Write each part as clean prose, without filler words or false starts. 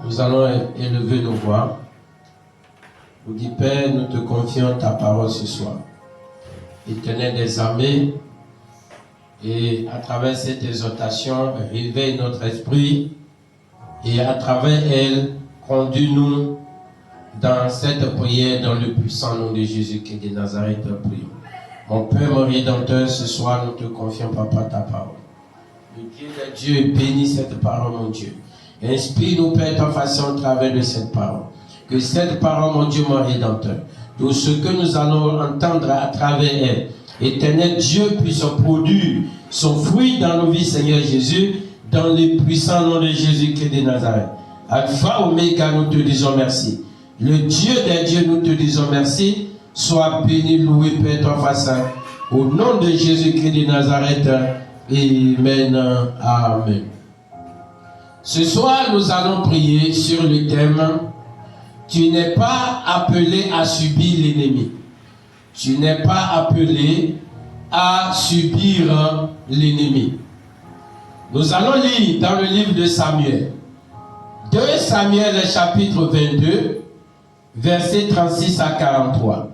Nous allons élever nos voix. Nous dit, Père, nous te confions ta parole ce soir. Éternel des armées, et à travers cette exhortation, réveille notre esprit et à travers elle, conduis-nous dans cette prière dans le puissant nom de Jésus-Christ de Nazareth, prions. Mon Père, mon Rédempteur, ce soir, nous te confions, Papa, ta parole. Le Dieu de Dieu bénit cette parole, mon Dieu. Inspire-nous, Père, ta façon au travers de cette parole. Que cette parole, mon Dieu, mon Rédempteur, tout ce que nous allons entendre à travers elle, Éternel Dieu, puisse produire son fruit dans nos vies, Seigneur Jésus, dans le puissant nom de Jésus-Christ de Nazareth. Alpha, Oméga, nous te disons merci. Le Dieu des dieux, nous te disons merci. Sois béni, loué, Père, ton façon. Au nom de Jésus-Christ de Nazareth. Amen. Amen. Ce soir, nous allons prier sur le thème « Tu n'es pas appelé à subir l'ennemi. Tu n'es pas appelé à subir l'ennemi. » Nous allons lire dans le livre de Samuel. 2 Samuel chapitre 22, versets 36 à 43.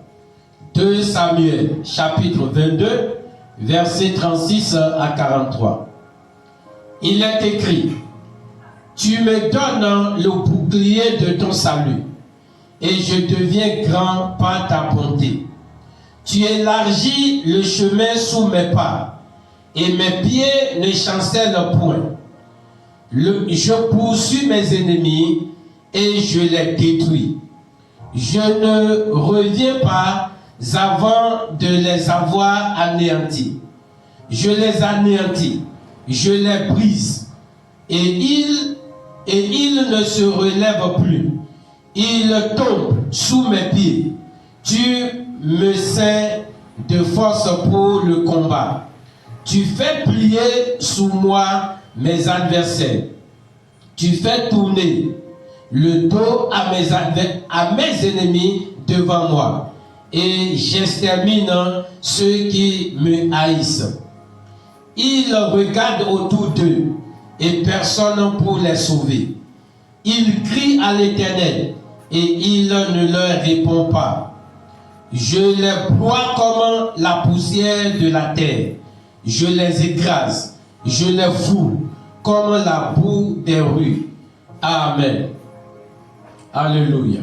2 Samuel chapitre 22, versets 36 à 43. Il est écrit: Tu me donnes le bouclier de ton salut, et je deviens grand par ta bonté. Tu élargis le chemin sous mes pas, et mes pieds ne chancellent point. Je poursuis mes ennemis, et je les détruis. Je ne reviens pas avant de les avoir anéantis. Je les anéantis, je les brise, et ils ne se relèvent plus. Ils tombent sous mes pieds. Tu me sers de force pour le combat. Tu fais plier sous moi mes adversaires. Tu fais tourner le dos à mes ennemis devant moi. Et j'extermine ceux qui me haïssent. Ils regardent autour d'eux et personne pour les sauver. Ils crient à l'Éternel et il ne leur répond pas. Je les broie comme la poussière de la terre. Je les écrase. Je les foule comme la boue des rues. Amen. Alléluia.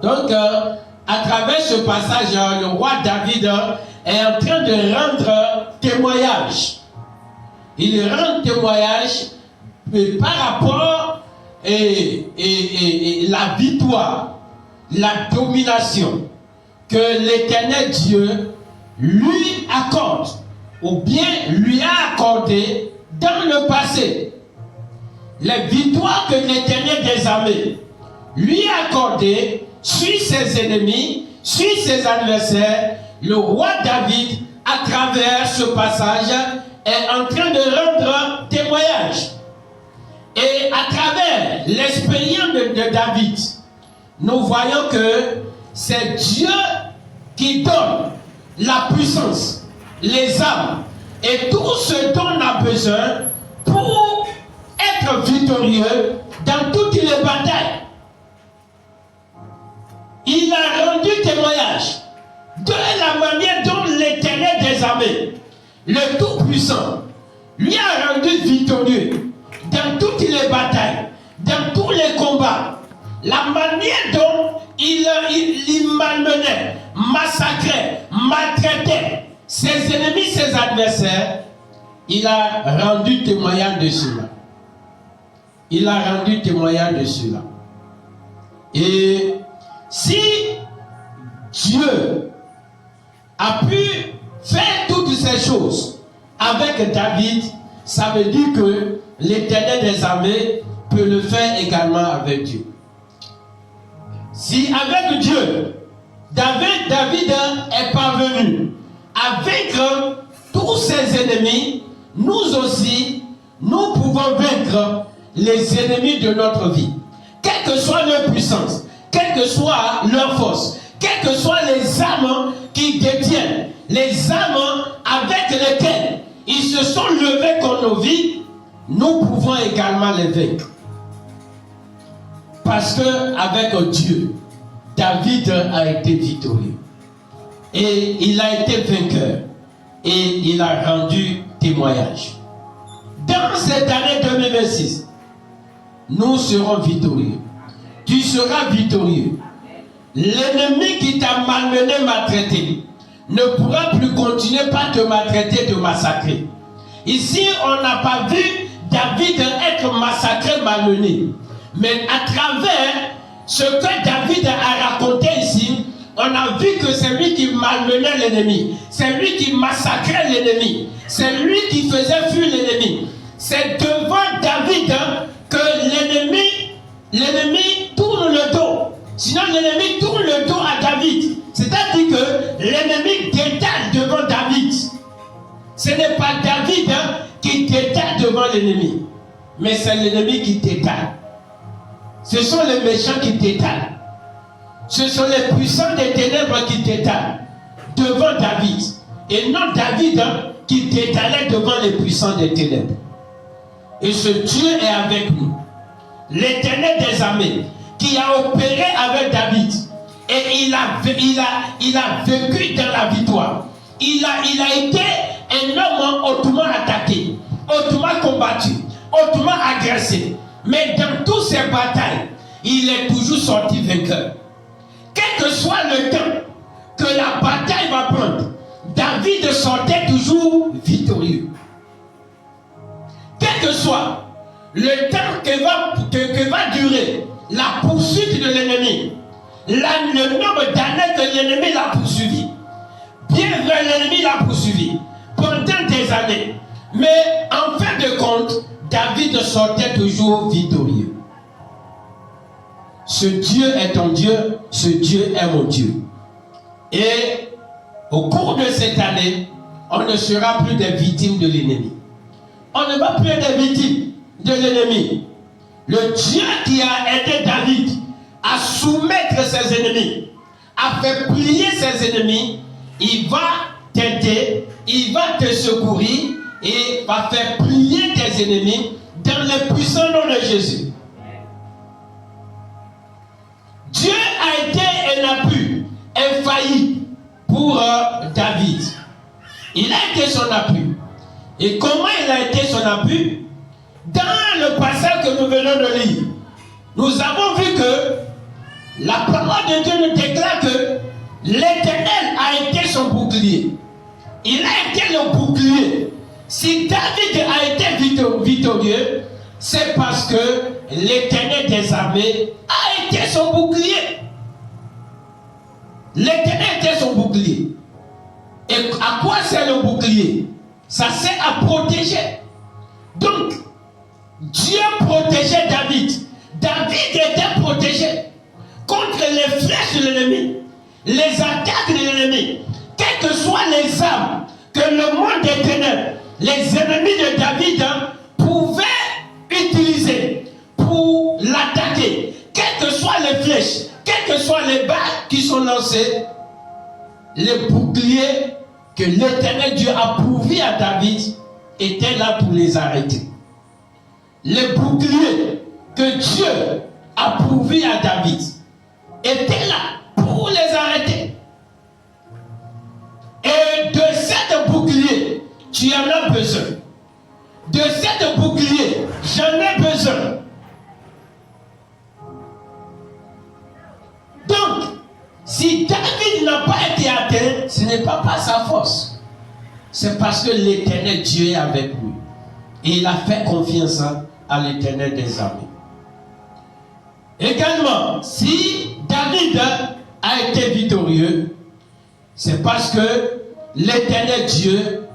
Donc, à travers ce passage, le roi David est en train de rendre témoignage. Il rend témoignage par rapport à la victoire, la domination que l'Éternel Dieu lui accorde, ou bien lui a accordé dans le passé. Les victoires que l'Éternel des armées lui a accordées sur ses ennemis, sur ses adversaires, le roi David, à travers ce passage, est en train de rendre témoignage. Et à travers l'expérience de David, nous voyons que c'est Dieu qui donne la puissance, les armes et tout ce dont on a besoin pour être victorieux dans toutes les batailles. Il a rendu témoignage de la manière dont l'Éternel des armées, le Tout-Puissant, lui a rendu victorieux dans toutes les batailles, dans tous les combats. La manière dont il malmenait, massacrait, maltraitait ses ennemis, ses adversaires, il a rendu témoignage de cela. Il a rendu témoignage de cela. Et si Dieu a pu faire toutes ces choses avec David, ça veut dire que l'Éternel des armées peut le faire également avec Dieu. Si avec Dieu, David est parvenu à vaincre tous ses ennemis, nous aussi, nous pouvons vaincre les ennemis de notre vie. Quelle que soit leur puissance, quelle que soit leur force, quelles que soient les armes qu'ils détiennent, les armes avec lesquelles ils se sont levés contre nos vies, nous pouvons également les vaincre. Parce que avec Dieu, David a été victorieux. Et il a été vainqueur. Et il a rendu témoignage. Dans cette année 2026, nous serons victorieux. Tu seras victorieux. L'ennemi qui t'a malmené, maltraité, ne pourra plus continuer par te maltraiter, te massacrer. Ici, on n'a pas vu David être massacré, malmené. Mais à travers ce que David a raconté ici, on a vu que c'est lui qui malmenait l'ennemi. C'est lui qui massacrait l'ennemi. C'est lui qui faisait fuir l'ennemi. C'est devant David que l'ennemi tourne le dos. Sinon, l'ennemi tourne le dos à David. C'est-à-dire que l'ennemi détale devant David. Ce n'est pas David qui détale devant l'ennemi. Mais c'est l'ennemi qui détale. Ce sont les méchants qui détalent. Ce sont les puissants des ténèbres qui détalent devant David. Et non David qui détalait devant les puissants des ténèbres. Et ce Dieu est avec nous. L'Éternel des armées qui a opéré avec David. Et il a vécu dans la victoire. Il a été un homme hautement attaqué, hautement combattu, hautement agressé. Mais dans toutes ces batailles, il est toujours sorti vainqueur. Quel que soit le temps que la bataille va prendre, David sortait toujours victorieux. Quel que soit le temps que va durer la poursuite de l'ennemi, le nombre d'années que l'ennemi l'a poursuivi, bien vrai, l'ennemi l'a poursuivi pendant des années. Mais en fin de compte, David sortait toujours victorieux. Ce Dieu est ton Dieu, ce Dieu est mon Dieu. Et au cours de cette année, on ne sera plus des victimes de l'ennemi. On ne va plus être des victimes de l'ennemi. Le Dieu qui a aidé David à soumettre ses ennemis, à faire plier ses ennemis, il va t'aider, il va te secourir et va faire plier tes ennemis dans le puissant nom de Jésus. Dieu a été un appui infaillible pour David. Il a été son appui. Et comment il a été son appui? Dans le passage que nous venons de lire, nous avons vu que la parole de Dieu nous déclare que l'Éternel a été son bouclier. Il a été le bouclier. Si David a été victorieux, c'est parce que l'Éternel des armées a été son bouclier. L'Éternel était son bouclier. Et à quoi sert le bouclier? Ça sert à protéger. Donc, Dieu protégeait David. David était protégé contre les flèches de l'ennemi, les attaques de l'ennemi. Quelles que soient les armes que le monde des ténèbres, les ennemis de David pouvaient utiliser pour l'attaquer, quelles que soient les flèches, quelles que soient les balles qui sont lancées, les boucliers que l'Éternel Dieu a pourvu à David étaient là pour les arrêter. Les boucliers que Dieu a pourvu à David étaient là pour les arrêter. Et de cette bouclier, tu en as besoin. De cette bouclier, j'en ai besoin. Donc, si David n'a pas été atteint, ce n'est pas par sa force. C'est parce que l'Éternel Dieu est avec lui. Et il a fait confiance à l'Éternel des armées. Également, si David a été victorieux, c'est parce que l'Éternel Dieu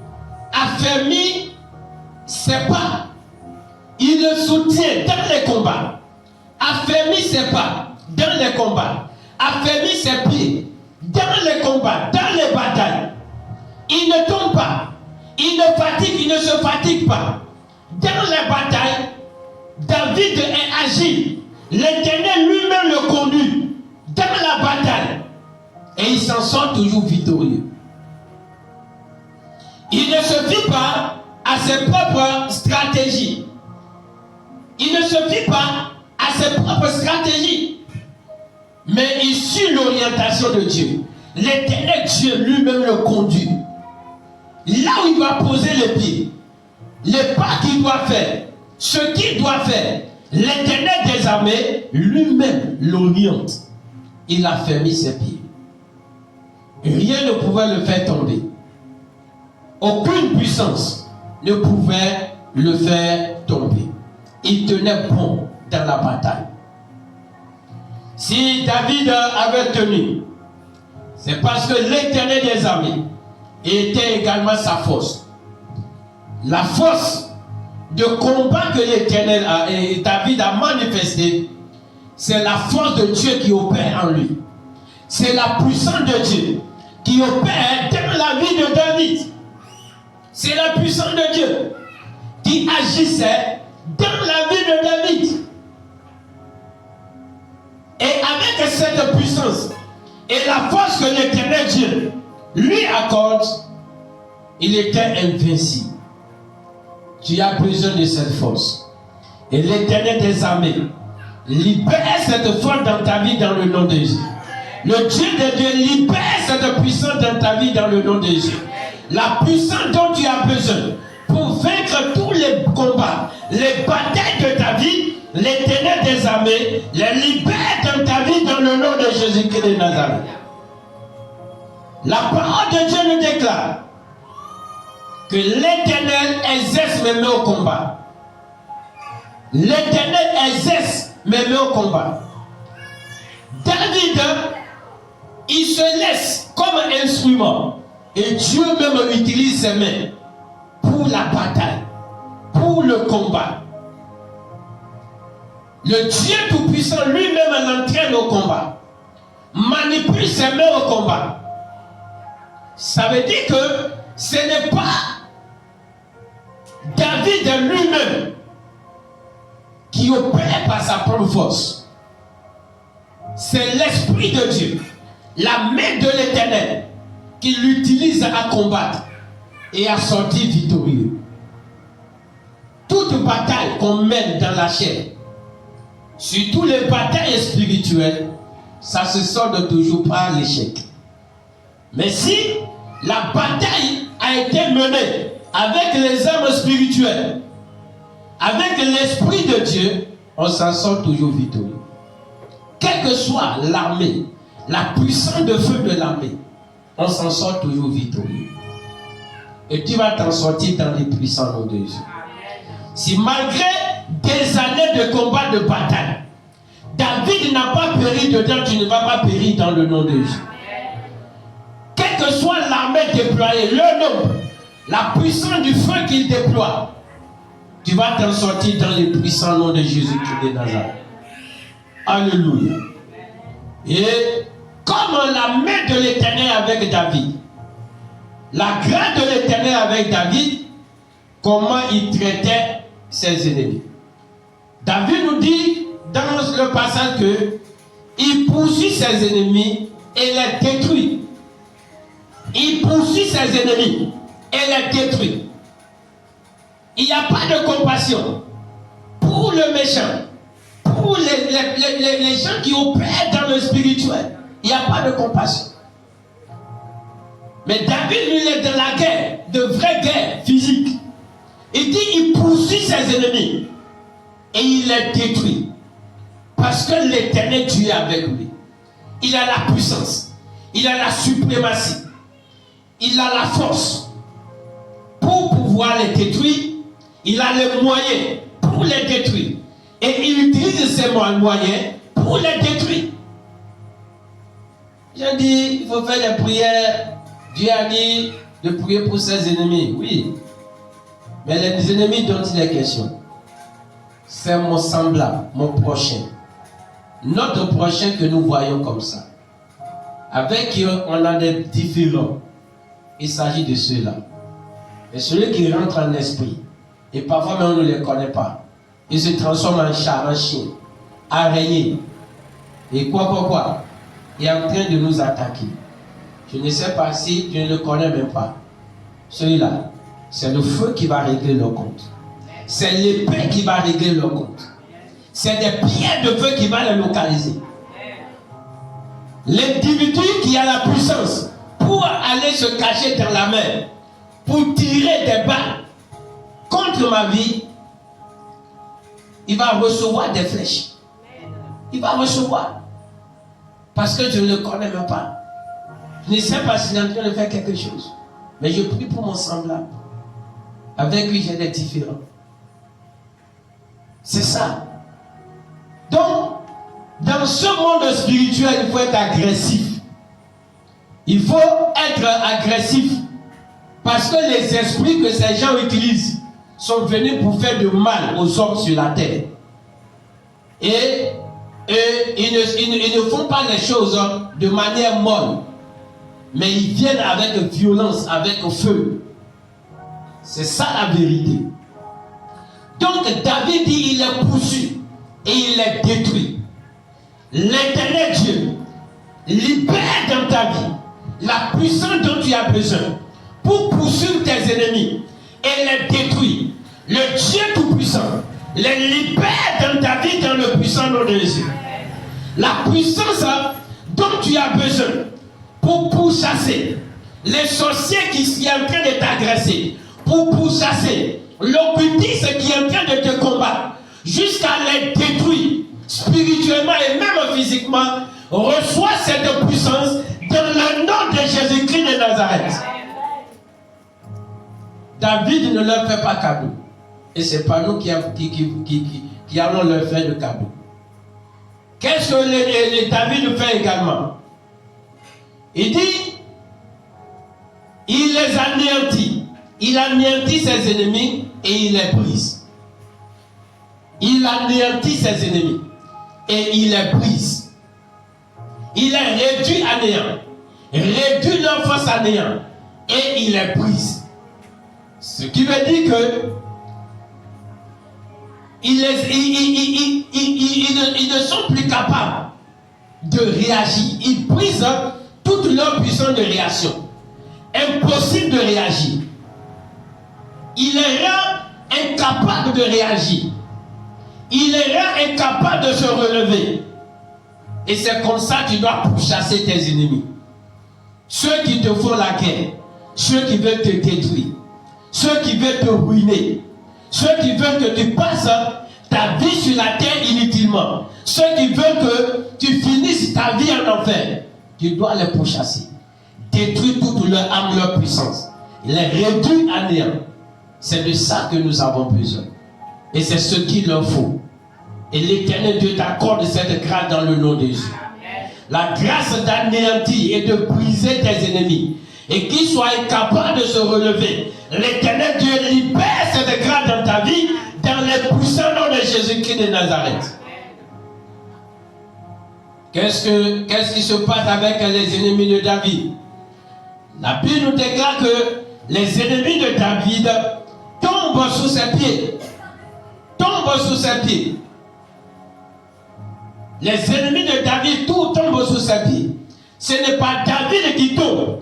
a fermé ses pas. Il le soutient dans les combats. A fermé ses pas dans les combats. A fermé ses pieds dans les combats, dans les batailles. Il ne tombe pas. Il ne se fatigue pas. Dans les batailles, David est agile. L'Éternel lui-même le conduit dans la bataille. Et il s'en sort toujours victorieux. Il ne se fie pas à ses propres stratégies. Il ne se fie pas à ses propres stratégies. Mais il suit l'orientation de Dieu. L'Éternel Dieu lui-même le conduit. Là où il va poser les pieds, les pas qu'il doit faire, ce qu'il doit faire, l'Éternel des armées lui-même l'oriente. Il a fermé ses pieds. Rien ne pouvait le faire tomber. Aucune puissance ne pouvait le faire tomber. Il tenait bon dans la bataille. Si David avait tenu, c'est parce que l'Éternel des armées était également sa force. La force de combat que l'Éternel et David a manifesté, c'est la force de Dieu qui opère en lui. C'est la puissance de Dieu qui opère dans la vie de David. C'est la puissance de Dieu qui agissait dans la vie de David. Et avec cette puissance et la force que l'Éternel Dieu lui accorde, il était invincible. Tu as besoin de cette force. Et l'Éternel des armées libère cette force dans ta vie dans le nom de Jésus. Le Dieu de Dieu libère cette puissance dans ta vie dans le nom de Jésus. La puissance dont tu as besoin pour vaincre tous les combats, les batailles de ta vie, l'Éternel des armées les libère dans ta vie dans le nom de Jésus-Christ de Nazareth. La parole de Dieu nous déclare que l'Éternel exerce mes mains au combat. L'Éternel exerce mes mains au combat. David, il se laisse comme un instrument. Et Dieu même utilise ses mains pour la bataille, pour le combat. Le Dieu Tout-Puissant lui-même l'entraîne au combat. Manipule ses mains au combat. Ça veut dire que ce n'est pas David lui-même qui opère par sa propre force. C'est l'Esprit de Dieu, la main de l'Éternel, qui l'utilise à combattre et à sortir victorieux. Toute bataille qu'on mène dans la chair, surtout les batailles spirituelles, ça se solde toujours par l'échec. Mais si la bataille a été menée avec les armes spirituelles, avec l'Esprit de Dieu, on s'en sort toujours victorieux. Quelle que soit l'armée, la puissance de feu de l'armée, on s'en sort toujours victorieux. Et tu vas t'en sortir dans les puissants noms de Jésus. Si malgré des années de combat, de bataille, David n'a pas péri dedans, tu ne vas pas périr dans le nom de Jésus. Quelle que soit l'armée déployée, le nombre, la puissance du feu qu'il déploie, tu vas t'en sortir dans les puissants noms de Jésus-Christ de Nazareth. Alléluia. Et comme la main de l'Éternel avec David, la grâce de l'Éternel avec David, comment il traitait ses ennemis. David nous dit dans le passage que il poursuit ses ennemis et les détruit. Il poursuit ses ennemis et les détruit. Il n'y a pas de compassion pour le méchant, pour les gens qui opèrent dans le spirituel. Il n'y a pas de compassion. Mais David, lui, il est dans la guerre, de vraie guerre physique. Il dit, il poursuit ses ennemis et il les détruit. Parce que l'Éternel Dieu est avec lui. Il a la puissance, il a la suprématie, il a la force pour pouvoir les détruire. Il a les moyens pour les détruire. Et il utilise ces moyens pour les détruire. J'ai dit, il faut faire des prières. Dieu a dit de prier pour ses ennemis. Oui. Mais les ennemis dont il est question, c'est mon semblable, mon prochain. Notre prochain que nous voyons comme ça. Avec qui on a des différends. Il s'agit de ceux-là. Et celui qui rentre en esprit, et parfois même on ne les connaît pas, il se transforme en chat, en chien, araignée. Et quoi, il est en train de nous attaquer. Je ne sais pas si je ne le connais même pas. Celui-là, c'est le feu qui va régler leur compte. C'est l'épée qui va régler leur compte. c'est des pierres de feu qui vont les localiser. L'individu qui a la puissance pour aller se cacher dans la mer, pour tirer des balles contre ma vie, il va recevoir des flèches. Il va recevoir. Parce que je ne le connais même pas. Je ne sais pas s'il est en train de faire quelque chose. Mais je prie pour mon semblable. Avec lui, j'ai des différends. C'est ça. Donc, dans ce monde spirituel, il faut être agressif. Il faut être agressif. Parce que les esprits que ces gens utilisent sont venus pour faire du mal aux hommes sur la terre. Et ils ne font pas les choses de manière molle. Mais ils viennent avec violence, avec feu. C'est ça la vérité. Donc David dit, il est poursu et il est détruit. L'Éternel Dieu libère dans ta vie la puissance dont tu as besoin pour poursuivre tes ennemis et les détruire. Le Dieu Tout-Puissant les libère dans ta vie dans le puissant nom de Jésus. La puissance dont tu as besoin pour pourchasser les sorciers qui sont en train de t'agresser, pour pourchasser l'occultiste qui est en train de te combattre, jusqu'à les détruire spirituellement et même physiquement, reçois cette puissance dans le nom de Jésus-Christ de Nazareth. David ne leur fait pas cadeau. Et ce n'est pas nous qui allons leur faire de cadeau. Qu'est-ce que David fait également? Il dit, il les anéantit. Il anéantit ses ennemis et il les brise. Il anéantit ses ennemis et il les brise. Il les réduit à néant. Réduit leur force à néant et il les brise. Ce qui veut dire que ils ne sont plus capables de réagir. Ils brisent toute leur puissance de réaction. Impossible de réagir. Il les rend incapables de réagir. Il les rend incapables de se relever. Et c'est comme ça que tu dois pourchasser tes ennemis. Ceux qui te font la guerre. Ceux qui veulent te détruire. Ceux qui veulent te ruiner. Ceux qui veulent que tu passes ta vie sur la terre inutilement. Ceux qui veulent que tu finisses ta vie en enfer. Tu dois les pourchasser. Détruire toute leur âme, leur puissance. Les réduire à néant. C'est de ça que nous avons besoin. Et c'est ce qu'il leur faut. Et l'Éternel Dieu t'accorde cette grâce dans le nom de Jésus. La grâce d'anéantir et de briser tes ennemis. Et qu'ils soient incapables de se relever. L'Éternel Dieu libère cette grâce dans ta vie, dans les puissants noms de Jésus-Christ de Nazareth. Qu'est-ce qui se passe avec les ennemis de David? La Bible nous déclare que les ennemis de David tombent sous ses pieds. Tombent sous ses pieds. Les ennemis de David, tout tombent sous ses pieds. Ce n'est pas David qui tombe,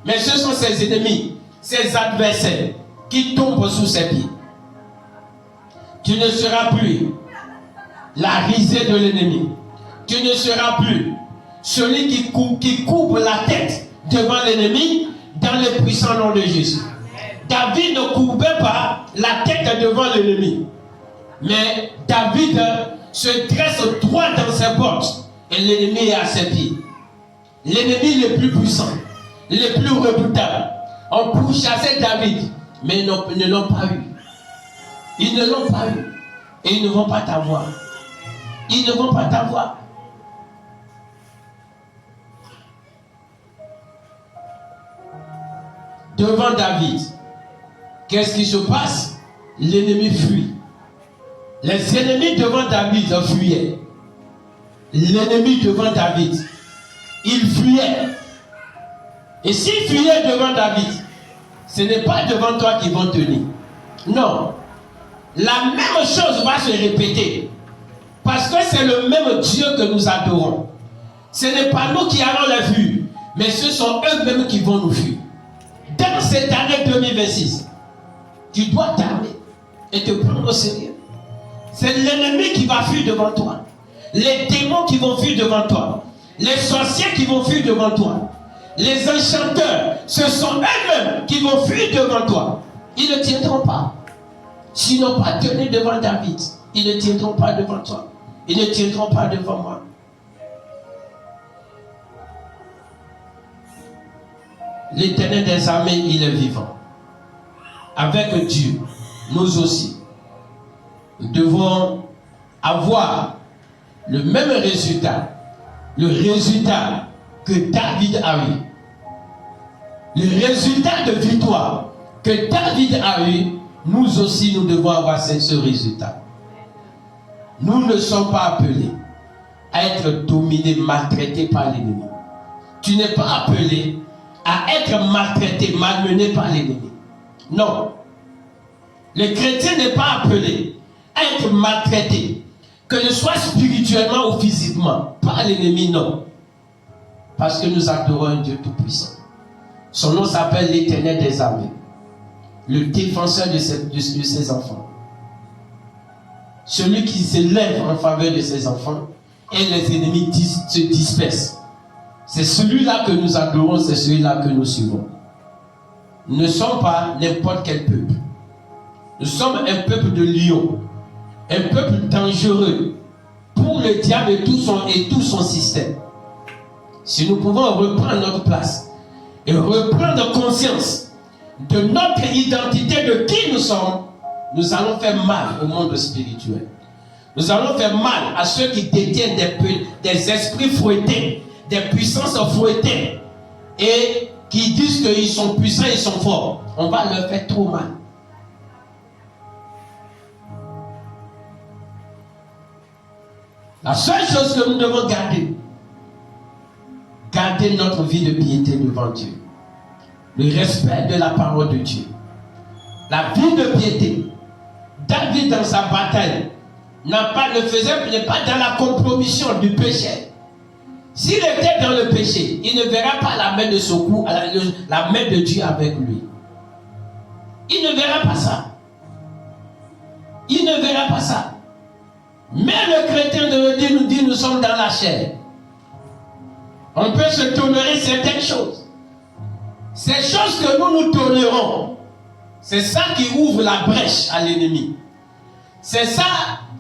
mais ce sont ses ennemis, ses adversaires qui tombent sous ses pieds. Tu ne seras plus la risée de l'ennemi. Tu ne seras plus celui qui coupe la tête devant l'ennemi dans le puissant nom de Jésus. David ne coupait pas la tête devant l'ennemi. Mais David se dresse droit dans ses portes et l'ennemi est à ses pieds. L'ennemi le plus puissant, le plus redoutable. On pourchassait David, mais ils ne l'ont pas eu. Ils ne l'ont pas eu. Et ils ne vont pas t'avoir. Ils ne vont pas t'avoir. Devant David, qu'est-ce qui se passe? L'ennemi fuit. Les ennemis devant David fuyaient. L'ennemi devant David, il fuyait. Et s'il fuyait devant David, ce n'est pas devant toi qu'ils vont tenir. Non. La même chose va se répéter. Parce que c'est le même Dieu que nous adorons. Ce n'est pas nous qui allons les fuir, mais ce sont eux-mêmes qui vont nous fuir. Dans cette année 2026, tu dois t'armer et te prendre au sérieux. c'est l'ennemi qui va fuir devant toi. Les démons qui vont fuir devant toi. Les sorciers qui vont fuir devant toi. Les enchanteurs, ce sont eux-mêmes qui vont fuir devant toi. Ils ne tiendront pas. S'ils n'ont pas tenu devant David, ils ne tiendront pas devant toi. Ils ne tiendront pas devant moi. L'Éternel des armées, il est vivant. Avec Dieu, nous aussi, nous devons avoir le même résultat. Le résultat que David a eu. Le résultat de victoire que David a eu, nous aussi, nous devons avoir ce résultat. Nous ne sommes pas appelés à être dominés, maltraités par l'ennemi. Tu n'es pas appelé à être maltraité, malmené par l'ennemi. Non. Le chrétien n'est pas appelé à être maltraité, que ce soit spirituellement ou physiquement, par l'ennemi, non. Parce que nous adorons un Dieu tout-puissant. Son nom s'appelle l'Éternel des armées, le défenseur de ses enfants. Celui qui s'élève en faveur de ses enfants et les ennemis se dispersent. C'est celui-là que nous adorons, c'est celui-là que nous suivons. Nous ne sommes pas n'importe quel peuple. Nous sommes un peuple de lions, un peuple dangereux pour le diable et tout son système. Si nous pouvons reprendre notre place et reprendre conscience de notre identité, de qui nous sommes, nous allons faire mal au monde spirituel. Nous allons faire mal à ceux qui détiennent des esprits fouettés, des puissances fouettées et qui disent qu'ils sont puissants, ils sont forts. On va leur faire trop mal. La seule chose que nous devons garder notre vie de piété devant Dieu. Le respect de la parole de Dieu. La vie de piété. David dans sa bataille n'est pas dans la compromission du péché. S'il était dans le péché, il ne verra pas la main de secours, la main de Dieu avec lui. Il ne verra pas ça. Il ne verra pas ça. Mais le chrétien de Dieu nous dit, nous sommes dans la chair. On peut se tolérer certaines choses. Ces choses que nous tolérons, c'est ça qui ouvre la brèche à l'ennemi. C'est ça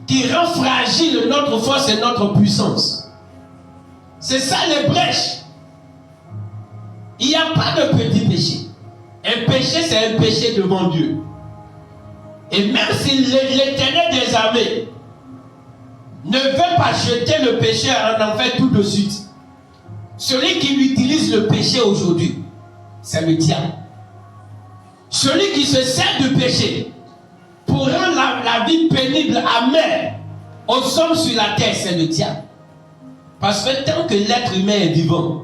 qui rend fragile notre force et notre puissance. C'est ça les brèches. Il n'y a pas de petit péché. Un péché, c'est un péché devant Dieu. Et même si l'Éternel des armées ne veut pas jeter le péché en enfer tout de suite, celui qui utilise le péché aujourd'hui, c'est le diable. Celui qui se sert du péché pour rendre la vie pénible, amère aux hommes sur la terre, c'est le diable. Parce que tant que l'être humain est vivant,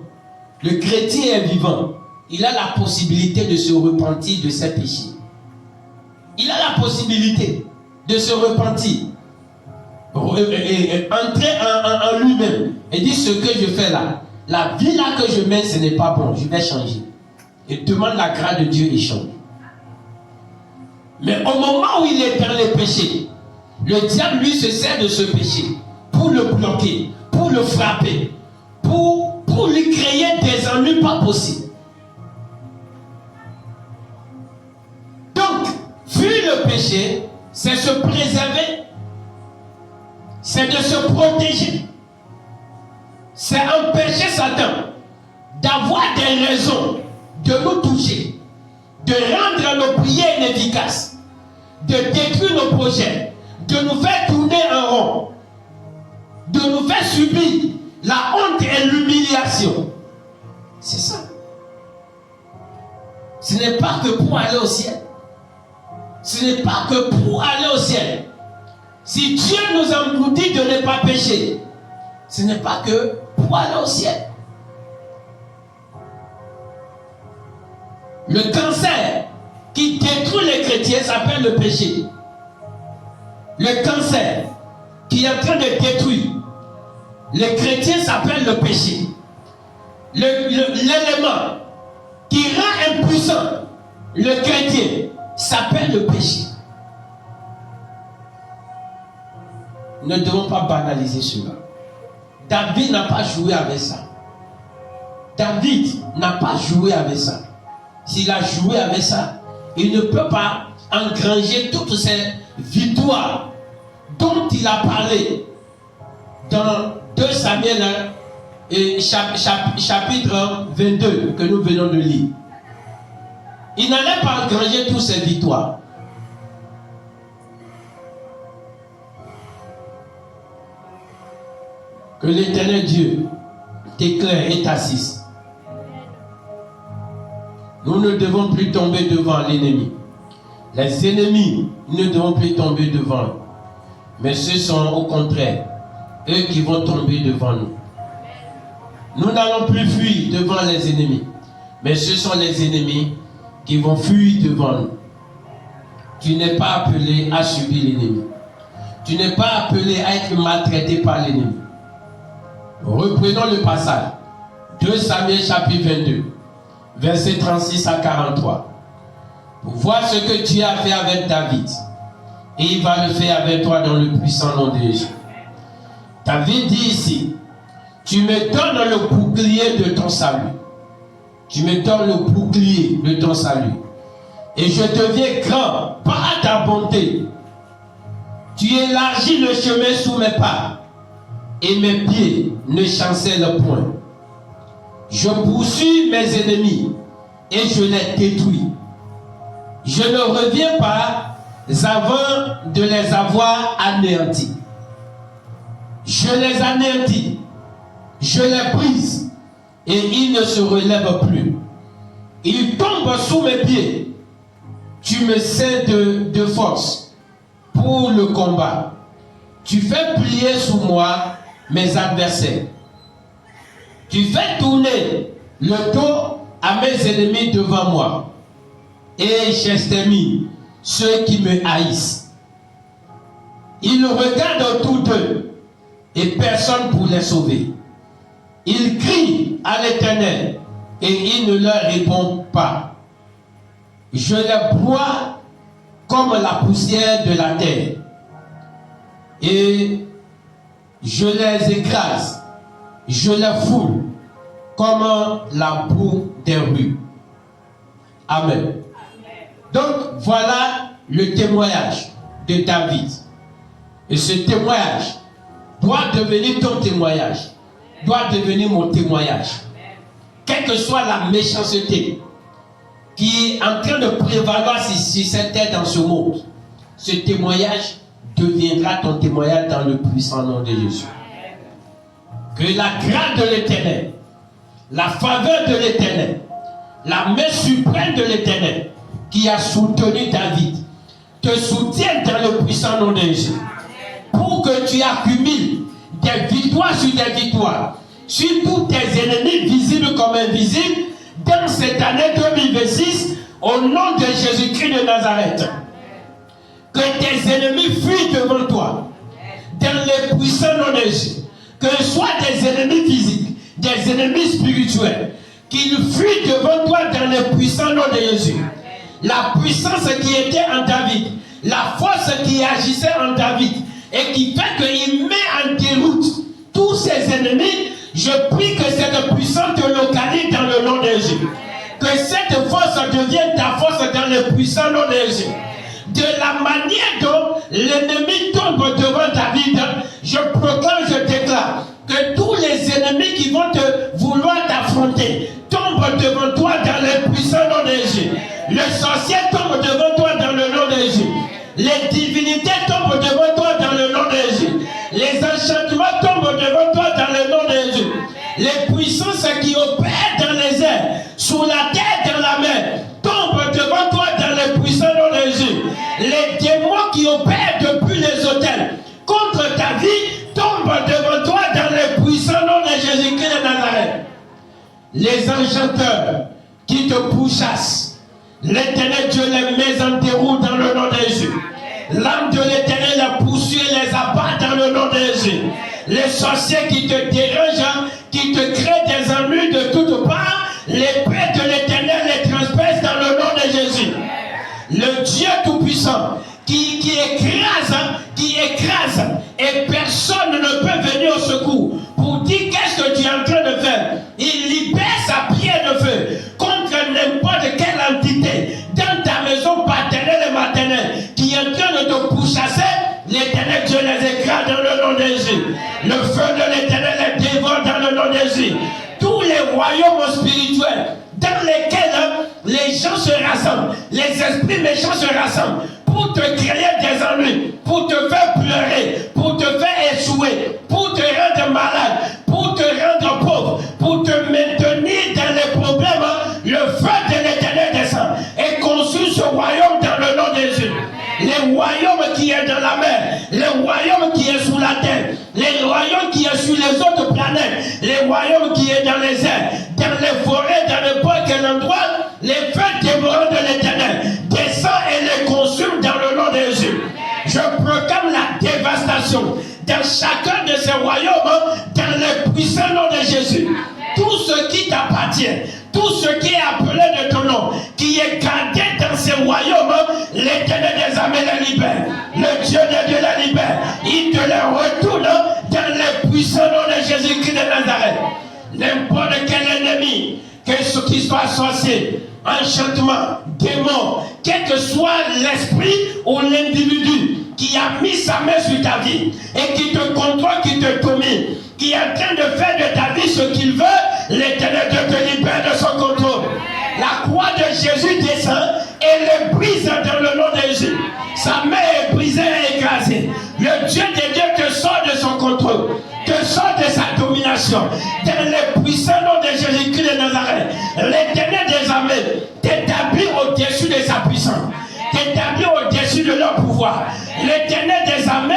le chrétien est vivant, il a la possibilité de se repentir de ses péchés. Il a la possibilité de se repentir, et entrer en lui-même et dire ce que je fais là. La vie là que je mène, ce n'est pas bon, je vais changer. Et demande la grâce de Dieu et change. Mais au moment où il est dans les péchés, le diable lui se sert de ce péché pour le bloquer, pour le frapper, pour lui créer des ennuis pas possibles. Donc, fuir le péché, c'est se préserver, c'est de se protéger, c'est empêcher Satan d'avoir des raisons de nous toucher, de rendre nos prières inefficaces, de détruire nos projets, de nous faire tourner en rond, de nous faire subir la honte et l'humiliation. C'est ça. Ce n'est pas que pour aller au ciel. Ce n'est pas que pour aller au ciel. Si Dieu nous dit de ne pas pécher, ce n'est pas que pour aller au ciel. Le cancer qui détruit les chrétiens s'appelle le péché. Le cancer qui est en train de détruire les chrétiens s'appelle le péché. L'élément qui rend impuissant le chrétien s'appelle le péché. ne devons pas banaliser cela. David n'a pas joué avec ça. David n'a pas joué avec ça. S'il a joué avec ça, il ne peut pas engranger toutes ces victoires dont il a parlé dans 2 Samuel chapitre 22 que nous venons de lire. Il n'allait pas engranger toutes ces victoires. Que l'Éternel Dieu t'éclaire et t'assiste. Nous ne devons plus tomber devant l'ennemi. Les ennemis ne devons plus tomber devant eux. Mais ce sont au contraire eux qui vont tomber devant nous. Nous n'allons plus fuir devant les ennemis. Mais ce sont les ennemis qui vont fuir devant nous. Tu n'es pas appelé à subir l'ennemi. Tu n'es pas appelé à être maltraité par l'ennemi. Reprenons le passage. 2 Samuel chapitre 22, versets 36 à 43. Pour voir ce que Dieu a fait avec David. Et il va le faire avec toi dans le puissant nom de Jésus. David dit ici, tu me donnes le bouclier de ton salut. Tu me donnes le bouclier de ton salut. Et je deviens grand par ta bonté. Tu élargis le chemin sous mes pas. Et mes pieds ne chancellent point. Je poursuis mes ennemis et je les détruis. Je ne reviens pas avant de les avoir anéantis. Je les anéantis, je les brise et ils ne se relèvent plus. Ils tombent sous mes pieds. Tu me sers de force pour le combat. Tu fais plier sous moi mes adversaires. Tu fais tourner le dos à mes ennemis devant moi. Et j'extermine ceux qui me haïssent. Ils regardent autour d'eux et personne pour les sauver. Ils crient à l'Éternel et il ne leur répond pas. Je les broie comme la poussière de la terre et je les écrase, je les foule comme la boue des rues. Amen. Donc voilà le témoignage de David. Et ce témoignage doit devenir ton témoignage, doit devenir mon témoignage. Quelle que soit la méchanceté qui est en train de prévaloir sur cette terre dans ce monde, ce témoignage deviendra ton témoignage dans le puissant nom de Jésus. Que la grâce de l'Éternel, la faveur de l'Éternel, la main suprême de l'Éternel qui a soutenu David te soutienne dans le puissant nom de Jésus. Pour que tu accumules des victoires sur des victoires sur tous tes ennemis visibles comme invisibles dans cette année 2026 au nom de Jésus-Christ de Nazareth. Que tes ennemis fuient devant toi dans le puissant nom de Jésus. Que ce soit des ennemis physiques, des ennemis spirituels, qu'ils fuient devant toi dans le puissant nom de Jésus. La puissance qui était en David, la force qui agissait en David et qui fait qu'il met en déroute tous ses ennemis, je prie que cette puissance te localise dans le nom de Jésus. Que cette force devienne ta force dans le puissant nom de Jésus. De la manière dont l'ennemi tombe devant David, je proclame, je déclare que tous les ennemis qui vont te vouloir t'affronter tombent devant toi dans le puissant nom de Jésus. Le sorcier tombe devant toi dans le nom de Jésus. Les divinités tombent devant toi dans le nom de Jésus. Les enchantements tombent devant toi dans le nom de Jésus. Les puissances qui opèrent dans les airs, sous la terre, dans la mer, tombent devant toi dans le puissant nom de Jésus. Les démons qui opèrent depuis les autels contre ta vie tombent devant toi dans le puissant nom de Jésus-Christ de Nazareth. Les enchanteurs qui te pourchassent, l'Éternel Dieu les met en déroute dans le nom de Jésus. L'âme de l'Éternel les poursuit et les abat dans le nom de Jésus. Les sorciers qui te dérangent, qui te créent des ennuis de toutes parts, l'épée de l'Éternel les transperce dans le nom de Jésus. Le Dieu Tout-Puissant qui écrase, et personne ne peut venir au secours pour dire qu'est-ce que tu es en train de faire. Il libère sa pierre de feu contre n'importe quelle entité dans ta maison paternelle et maternelle qui est en train de te pourchasser. L'Éternel Dieu les écrase dans le nom de Jésus. Le feu de l'Éternel les dévore dans le nom de Jésus. Tous les royaumes spirituels dans lesquels les gens se rassemblent, les esprits méchants se rassemblent pour te créer des ennuis, pour te faire pleurer, pour te faire échouer, pour te rendre malade, pour te rendre pauvre, pour te maintenir dans les problèmes. Le feu de l'Éternel descend et consume ce royaume dans le nom de Jésus. Les royaumes qui est dans la mer, les royaumes qui est sous la terre, les royaumes qui est sur les autres planètes, les royaumes qui est dans les airs, dans les forêts, dans n'importe quel endroit, les feux dévorants de l'Éternel descendent et les consument dans le nom de Jésus. Je proclame la dévastation dans chacun de ces royaumes, dans le puissant nom de Jésus. Tout ce qui t'appartient, tout ce qui est appelé de ton nom, qui est gardé dans ces royaumes, l'Éternel des armées les libère. Le Dieu de Dieu les libère. Il te les retourne dans le puissant nom de Jésus-Christ de Nazareth. N'importe quel ennemi, qu'il soit sorcier, enchantement, démon, quel que soit l'esprit ou l'individu qui a mis sa main sur ta vie et qui te contrôle, qui te domine, qui est en train de faire de ta vie ce qu'il veut, l'Éternel te libère de son contrôle. La croix de Jésus descend et le brise dans le nom de Jésus. Sa main est brisée et écrasée. Le Dieu de Dieu te sort de son contrôle, te sort de sa domination. Dans le puissant nom de Jésus-Christ de Nazareth, l'Éternel des armées t'établit au-dessus de sa puissance, t'établit au-dessus de leur pouvoir. L'Éternel des armées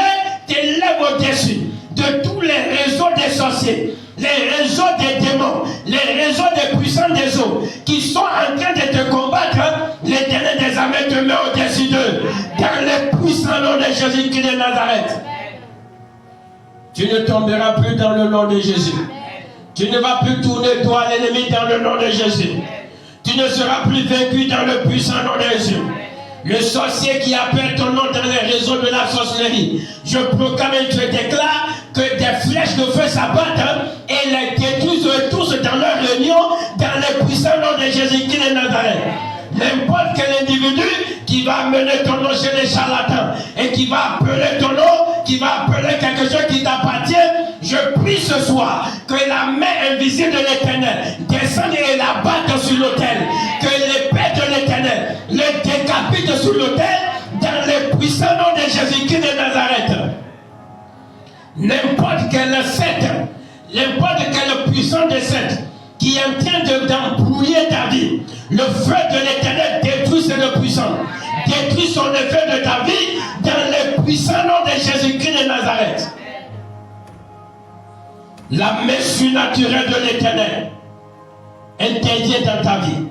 t'élève au-dessus de tous les réseaux des sorciers, les réseaux des démons, les réseaux des puissants des eaux qui sont en train de te combattre. L'Éternel des armées te met au-dessus d'eux dans le puissant nom de Jésus-Christ de Nazareth. Tu ne tomberas plus dans le nom de Jésus. Tu ne vas plus tourner toi l'ennemi dans le nom de Jésus. Tu ne seras plus vaincu dans le puissant nom de Jésus. Le sorcier qui appelle ton nom dans les réseaux de la sorcellerie, je proclame et je déclare que des flèches de feu s'abattent et les détruisent tous dans leur réunion dans le puissant nom de Jésus-Christ de Nazareth. N'importe quel individu qui va amener ton nom chez les charlatans et qui va appeler ton nom, qui va appeler quelque chose qui t'appartient, je prie ce soir que la main invisible de l'Éternel descende et la batte sur l'autel, que l'épée de l'Éternel le décapite sur l'autel dans le puissant nom de Jésus-Christ de Nazareth. N'importe quel secte, n'importe quelle puissance de secte qui est en train d'embrouiller ta vie, le feu de l'Éternel détruit cette puissance, détruit son effet de ta vie dans le puissant nom de Jésus-Christ de Nazareth. La main surnaturelle de l'Éternel intervient dans ta vie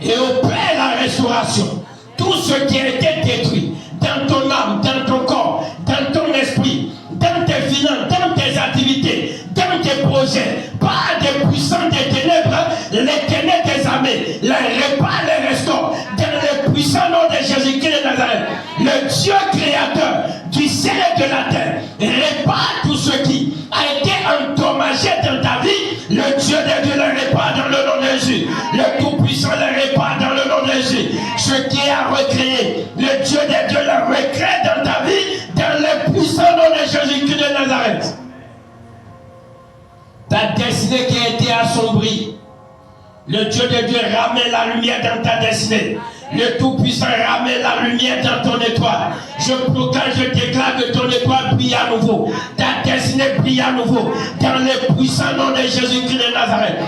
et opère la restauration. Tout ce qui a été détruit dans ton âme, dans ton corps, dans ton esprit, dans tes finances, dans tes activités, dans tes projets, par des puissants des ténèbres, l'Éternel des armées les répare, les restaure dans le puissant nom de Jésus-Christ de Nazareth. Le Dieu créateur du ciel et de la terre répare tout ce qui a été endommagé dans ta vie. Le Dieu de Dieu le répare dans le nom de Jésus. Le Tout-Puissant le répare dans le nom de Jésus. Ce qui est à recréer, le Dieu de Dieu le recrée dans ta vie dans le puissant nom de Jésus-Christ de Nazareth. Ta destinée qui a été assombrie, le Dieu de Dieu ramène la lumière dans ta destinée. Le Tout-Puissant ramène la lumière dans ton étoile. Je proclame, je déclare que ton étoile brille à nouveau. Ta destinée brille à nouveau. Dans le puissant nom de Jésus-Christ de Nazareth.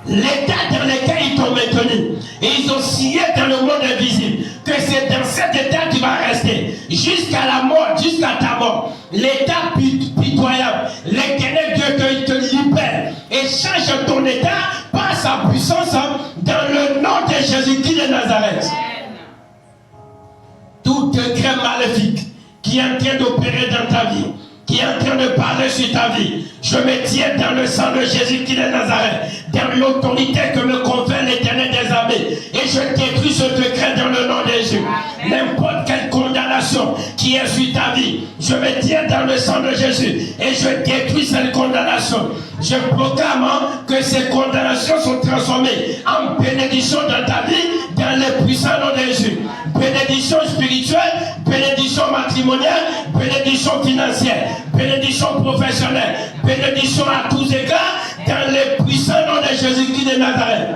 L'état dans lequel ils t'ont maintenu, et ils ont signé dans le monde invisible que c'est dans cet état que tu vas rester jusqu'à la mort, jusqu'à ta mort. L'état pitoyable, l'Éternel Dieu te libère et change ton état par sa puissance dans le nom de Jésus-Christ de Nazareth. Tout degré maléfique qui est en train d'opérer dans ta vie, qui est en train de parler sur ta vie, je me tiens dans le sang de Jésus-Christ de Nazareth, dans l'autorité que me confère l'Éternel des armées, et je détruis ce décret dans le nom de Jésus. N'importe quel condamnation qui est sur ta vie, je me tiens dans le sang de Jésus et je détruis cette condamnation. Je proclame que ces condamnations sont transformées en bénédiction dans ta vie, dans le puissant nom de Jésus. Bénédiction spirituelle, bénédiction matrimoniale, bénédiction financière, bénédiction professionnelle, bénédiction à tous égards, dans le puissant nom de Jésus-Christ de Nazareth.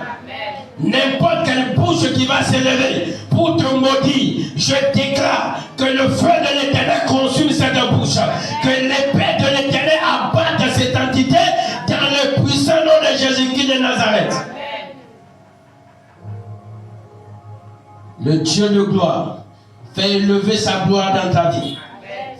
N'importe quelle bouche qui va s'élever pour te maudire, je déclare que le feu de l'Éternel consume cette bouche, que l'épée de l'Éternel abatte cette entité dans le puissant nom de Jésus-Christ de Nazareth. Le Dieu de gloire fait élever sa gloire dans ta vie,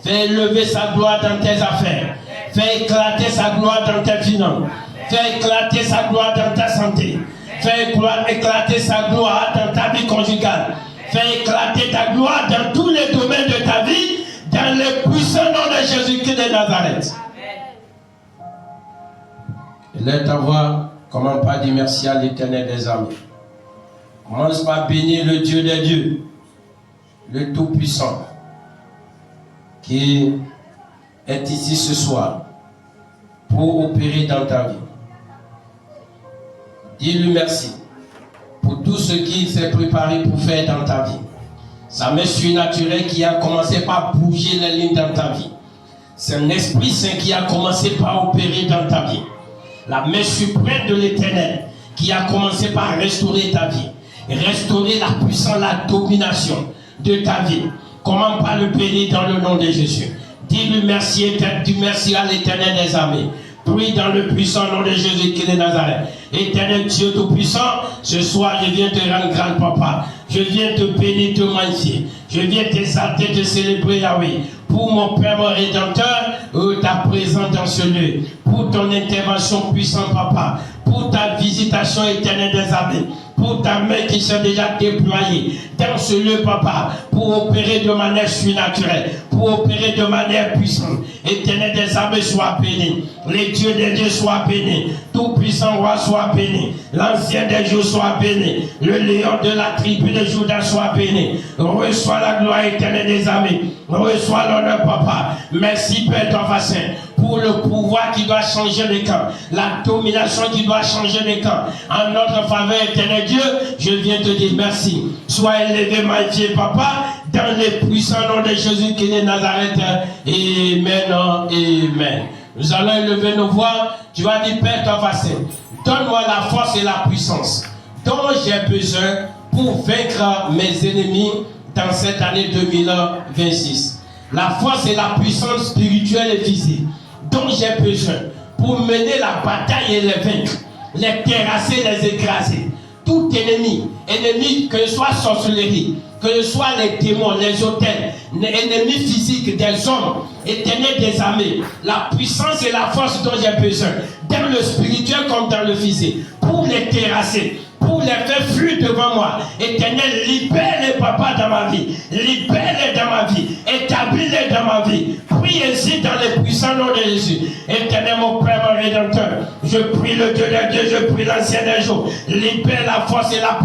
fait élever sa gloire dans tes affaires, fait éclater sa gloire dans tes finances, fait éclater sa gloire dans ta santé. Fais éclater sa gloire dans ta vie conjugale. Fais éclater ta gloire dans tous les domaines de ta vie, dans le puissant nom de Jésus-Christ de Nazareth. Et là, ta voix, comment pas dire merci à l'Éternel des armées. Commence par bénir le Dieu des dieux, le Tout-Puissant, qui est ici ce soir pour opérer dans ta vie. Dis-lui merci pour tout ce qu'il s'est préparé pour faire dans ta vie. Sa main surnaturelle qui a commencé par bouger les lignes dans ta vie. C'est un Esprit Saint qui a commencé par opérer dans ta vie. La main suprême de l'Éternel qui a commencé par restaurer ta vie. Restaurer la puissance, la domination de ta vie. Comment pas le bénir dans le nom de Jésus. Dis-lui merci, dis merci à l'Éternel des armées. Prie dans le puissant nom de Jésus-Christ de Nazareth. Éternel Dieu Tout-Puissant, ce soir je viens te rendre grand papa. Je viens te bénir, te magnifier. Je viens t'exalter, te célébrer, Yahweh. Pour mon Père, mon Rédempteur, ta présence dans ce lieu. Pour ton intervention puissante, papa. Pour ta visitation éternelle des armées. Pour ta main qui s'est déjà déployée dans ce lieu, papa, pour opérer de manière surnaturelle, pour opérer de manière puissante. Éternel des armées, sois béni. Les dieux des dieux soient bénis. Tout puissant roi soit béni. L'ancien des jours soit béni. Le lion de la tribu de Juda soit béni. Reçois la gloire éternelle des armées. Reçois l'honneur, papa. Merci, Père Saint, pour le pouvoir qui doit changer les camps. La domination qui doit changer les camps. En notre faveur, éternel Dieu, je viens te dire merci. Sois élevé, magnifié, papa, dans le puissant nom de Jésus-Christ de Nazareth. Amen. Amen. Nous allons élever nos voix. Tu vas dire, Père Saint, donne-moi la force et la puissance dont j'ai besoin pour vaincre mes ennemis dans cette année 2026. La force et la puissance spirituelle et physique dont j'ai besoin pour mener la bataille et les vaincre, les terrasser, les écraser. Tout ennemi, que ce soit sorcellerie, que ce soit les démons, les hôtels, les ennemis physiques des hommes, éternels des armées, la puissance et la force dont j'ai besoin, dans le spirituel comme dans le physique, pour les terrasser, pour les faire fuir devant moi. Éternel, libère-les, papa, dans ma vie. Libère-les dans ma vie. Établis-les dans ma vie. Prie ainsi dans le puissant nom de Jésus. Éternel, mon Père, mon Rédempteur, je prie le Dieu des dieux, je prie l'ancien des jours. Libère la force et la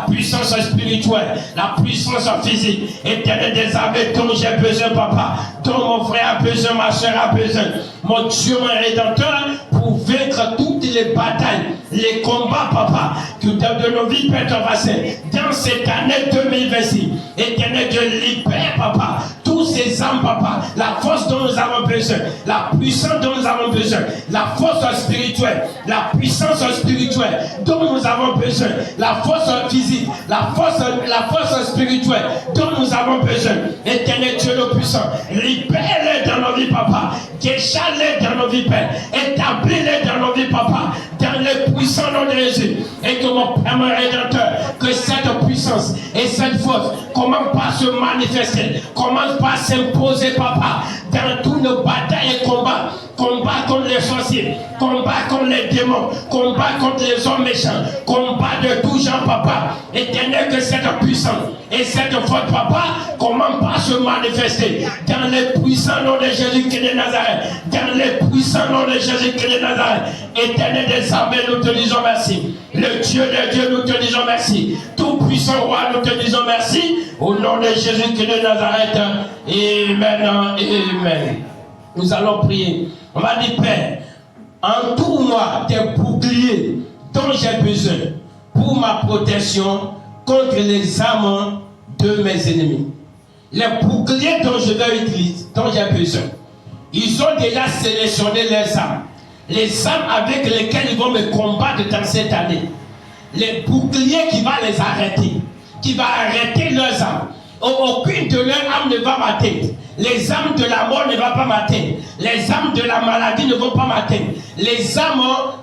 puissance spirituelle, la puissance physique. Éternel des armées dont j'ai besoin, papa, dont mon frère a besoin, ma soeur a besoin. Mon Dieu, mon Rédempteur, pour vaincre toutes les batailles, les combats, papa, de nos vies, Père Saint, dans cette année 2026. Éternel Dieu, libère, papa, tous ces âmes, papa, la force dont nous avons besoin, la puissance dont nous avons besoin, la force spirituelle, la puissance spirituelle dont nous avons besoin, la force physique, la force spirituelle dont nous avons besoin. Éternel Dieu le puissant, libère-les dans nos vies, papa, décharge-les dans nos vies, Père, établis-les dans nos vies, papa, dans le puissant nom de Jésus. Et que mon Père, mon Rédempteur, que cette puissance et cette force commence par se manifester, commence par s'imposer, papa, dans tous nos batailles et combats. Combat contre les sorciers, combat contre les démons, combat contre les hommes méchants, combat de tout genre, papa. Éternel, que cette puissance et cette force, papa, commence par se manifester dans le puissant nom de Jésus-Christ de Nazareth, dans le puissant nom de Jésus-Christ de Nazareth. Éternel des armées, nous te disons merci. Le Dieu des dieux, nous te disons merci. Tout puissant Tout-Puissant Roi, nous te disons merci. Au nom de Jésus-Christ de Nazareth. Amen. Amen. Nous allons prier. On va dire, Père, entoure-moi tes boucliers dont j'ai besoin pour ma protection contre les armes de mes ennemis. Les boucliers dont je vais utiliser, dont j'ai besoin, ils ont déjà sélectionné les armes. Les armes avec lesquelles ils vont me combattre dans cette année. Les boucliers qui vont les arrêter, qui va arrêter leurs armes. Aucune de leurs armes ne va m'atteindre. Les armes de la mort ne vont pas m'atteindre. Les armes de la maladie ne vont pas m'atteindre. Les armes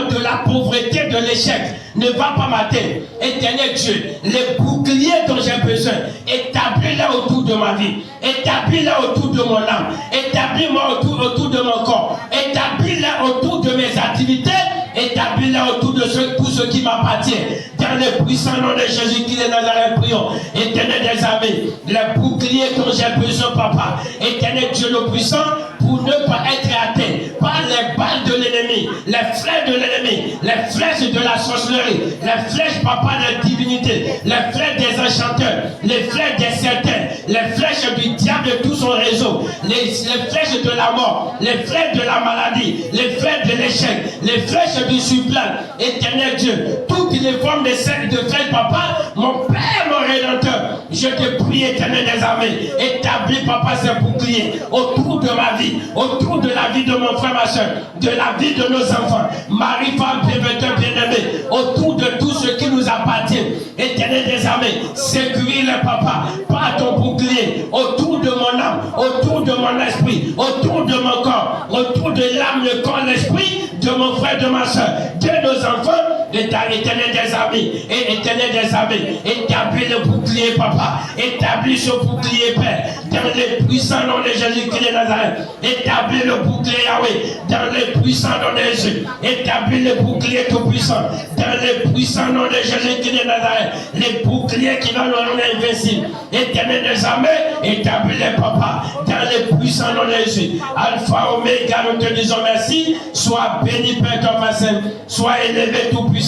de la pauvreté, de l'échec ne vont pas m'atteindre. Éternel Dieu, les boucliers dont j'ai besoin, établis-les autour de ma vie. Établis-les autour de mon âme. Établis-moi autour de mon corps. Établis-les autour de mes activités. Établis-les autour de tout ce qui m'appartient. Dans le puissant nom de Jésus-Christ de Nazareth, prions. Éternel des armées, les boucliers dont j'ai besoin, papa. Éternel Dieu le puissant, pour ne pas être atteint par les balles de l'ennemi, les flèches de l'ennemi, les flèches de la sorcellerie, les flèches, papa, de la divinité, les flèches des enchanteurs, les flèches des certains, les flèches du diable de tout son réseau, les flèches de la mort, les flèches de la maladie, les flèches de l'échec, les flèches du suppliant. Éternel Dieu, toutes les formes de flèches, papa, mon Père, mon Rédempteur, je te prie, éternel des armées, établis, papa, ces boucliers autour de ma vie, autour de la vie de mon frère, ma soeur, de la vie de nos enfants, mari, femme, bienvenue, bien-aimé, autour de tout ce qui nous appartient. Éternel des armées, sécurise le papa par ton bouclier, autour de mon âme, autour de mon esprit, autour de mon corps, autour de l'âme, le corps, l'esprit, de mon frère, de ma soeur, de nos enfants. Éternel des armées, et éternel des armées, établis le bouclier, papa, établis ce bouclier, Père, dans les puissants noms de Jésus-Christ de Nazareth, établis le bouclier, Yahweh, dans les puissants noms de Jésus, établis le bouclier tout puissant, dans les puissants noms de Jésus-Christ de Nazareth, les boucliers qui vont nous rendre invincibles, éternel des armées, établis les papas, dans les puissants noms de Jésus, Alpha, Oméga, nous te disons merci, sois béni, Père, ton Père, sois élevé tout puissant.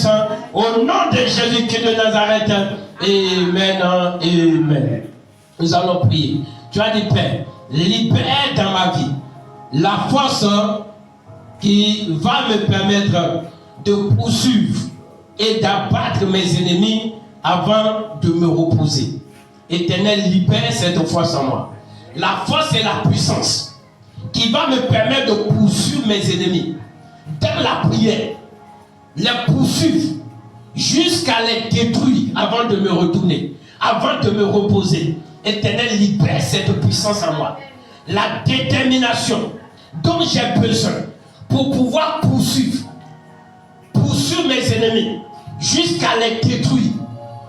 Au nom de Jésus-Christ de Nazareth, amen, amen. Nous allons prier. Tu as dit, Père, libère dans ma vie la force qui va me permettre de poursuivre et d'abattre mes ennemis avant de me reposer. Éternel, libère cette force en moi. La force et la puissance qui va me permettre de poursuivre mes ennemis dans la prière, les poursuivre jusqu'à les détruire avant de me retourner, avant de me reposer. Éternel, libère cette puissance en moi. La détermination dont j'ai besoin pour pouvoir poursuivre mes ennemis jusqu'à les détruire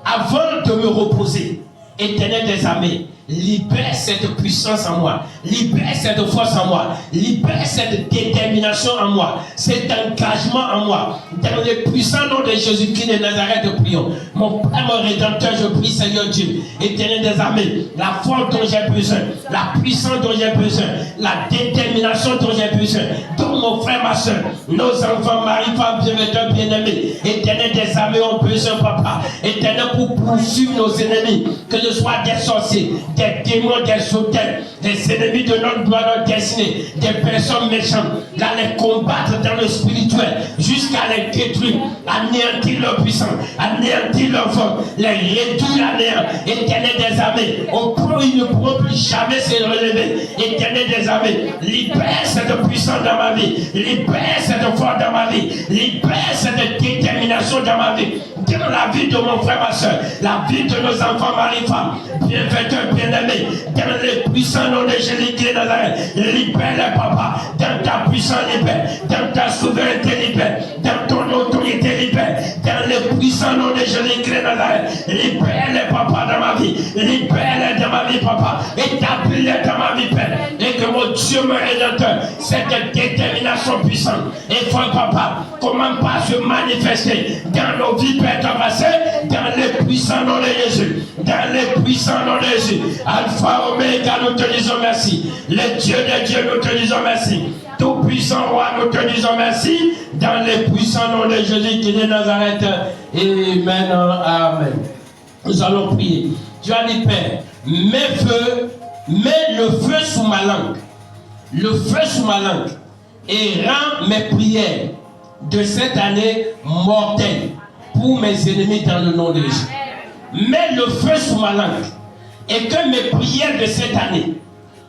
avant de me reposer. Éternel des armées, libère cette puissance en moi, libère cette force en moi, libère cette détermination en moi, cet engagement en moi. Dans le puissant nom de Jésus-Christ de Nazareth, prions. Mon Père, mon Rédempteur, je prie, Seigneur Dieu, Éternel des armées, la force dont j'ai besoin, la puissance dont j'ai besoin, la détermination dont j'ai besoin, dont mon frère, ma soeur, nos enfants, mari, femme, bien-aimés, Éternel des armées ont besoin, papa, Éternel, pour poursuivre nos ennemis, que ce soit des sorciers, des démons, des autels, des ennemis de notre gloire, notre destinée, des personnes méchantes, à les combattre dans le spirituel, jusqu'à les détruire, anéantir leur puissance, anéantir leur force, les réduire à néant. Éternel des armées, au point où ils ne pourront plus jamais se relever. Éternel des armées, libère cette puissance dans ma vie, libère cette force dans ma vie, libère cette détermination dans ma vie, dans la vie de mon frère, ma soeur, la vie de nos enfants, mari, femme, bienfaiteurs, bien-aimés, dans le puissant nom de Jésus-Christ de Nazareth, libère les papas, dans ta puissance libère, dans ta souveraineté libère, dans ton autorité libère, dans le puissant nom de Jésus-Christ de Nazareth, libère les papas dans ma vie, libère-les dans ma ma vie, papa. Établis-les dans ma vie, Père. Et que mon Dieu me rédempteur, cette détermination puissante. Et foi, papa, comment pas se manifester dans nos vies, Père, dans les puissants noms de Jésus. Dans les puissants noms de Jésus. Alpha, Oméga, nous te disons merci. Le Dieu des dieux, nous te disons merci. Tout-puissant roi, nous te disons merci. Dans les puissants noms de Jésus qui est de Nazareth. Amen. Amen. Nous allons prier. Tu as dit, Père, mets le feu sous ma langue. Le feu sous ma langue. Et rends mes prières de cette année mortelle pour mes ennemis dans le nom de Jésus. Mets le feu sous ma langue. Et que mes prières de cette année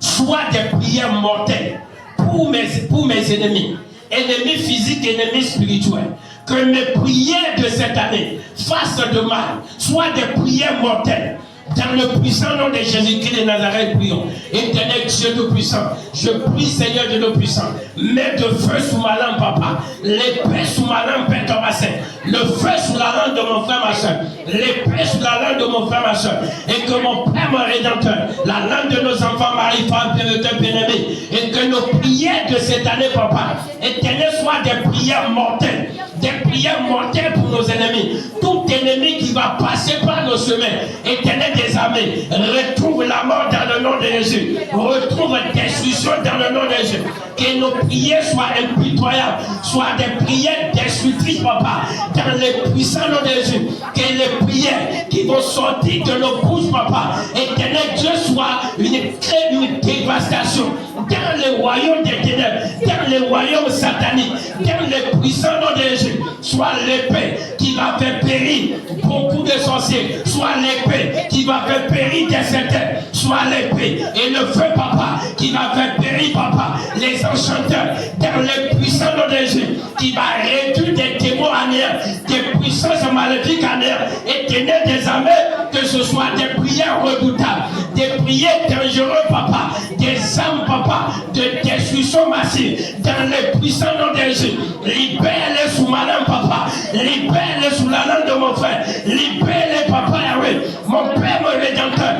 soient des prières mortelles pour mes ennemis. Ennemis physiques, ennemis spirituels. Que mes prières de cette année fassent de mal, soient des prières mortelles. Dans le puissant nom de Jésus-Christ de Nazareth, prions. Éternel Dieu Tout-Puissant, je prie, Seigneur Dieu Tout-Puissant, mets de feu sous ma langue, papa. L'épée sous ma langue, Père Thomasin. Le feu sous la langue de mon frère, ma soeur. L'épée sous la langue de mon frère, ma soeur. Et que mon Père, mon Rédempteur, la langue de nos enfants, Marie, femme, bien-aimé, et que nos prières de cette année, papa, éternel, soient des prières mortelles. Des prières mortelles pour nos ennemis. Tout ennemi qui va passer par nos chemins, éternel des armées, retrouve la mort dans le nom de Jésus. Retrouve destruction dans le nom de Jésus. Que nos prières soient impitoyables, soient des prières destructrices, papa, dans les puissants noms de Jésus. Que les prières qui vont sortir de nos bouches, papa, éternel Dieu, soit une dévastation dans les royaumes des ténèbres, dans les royaumes sataniques, dans les puissants noms de Jésus. Soit l'épée qui va faire périr beaucoup de sorciers, soit l'épée qui va faire périr des sectaires, soit l'épée et le feu, papa, qui va faire périr, papa, les enchanteurs, dans les puissants noms de Jésus, qui va réduire des démons à néant, des puissances maléfiques à néant, et tenir des armées, que ce soit des prières redoutables, des prières dangereuses, papa, des âmes, papa, de destruction massive, dans les puissants noms de Jésus. Libère-les sous ma langue, papa. Libère-les sous la langue de mon frère. Libère-les, papa, Yahweh. Mon Père, mon Rédempteur.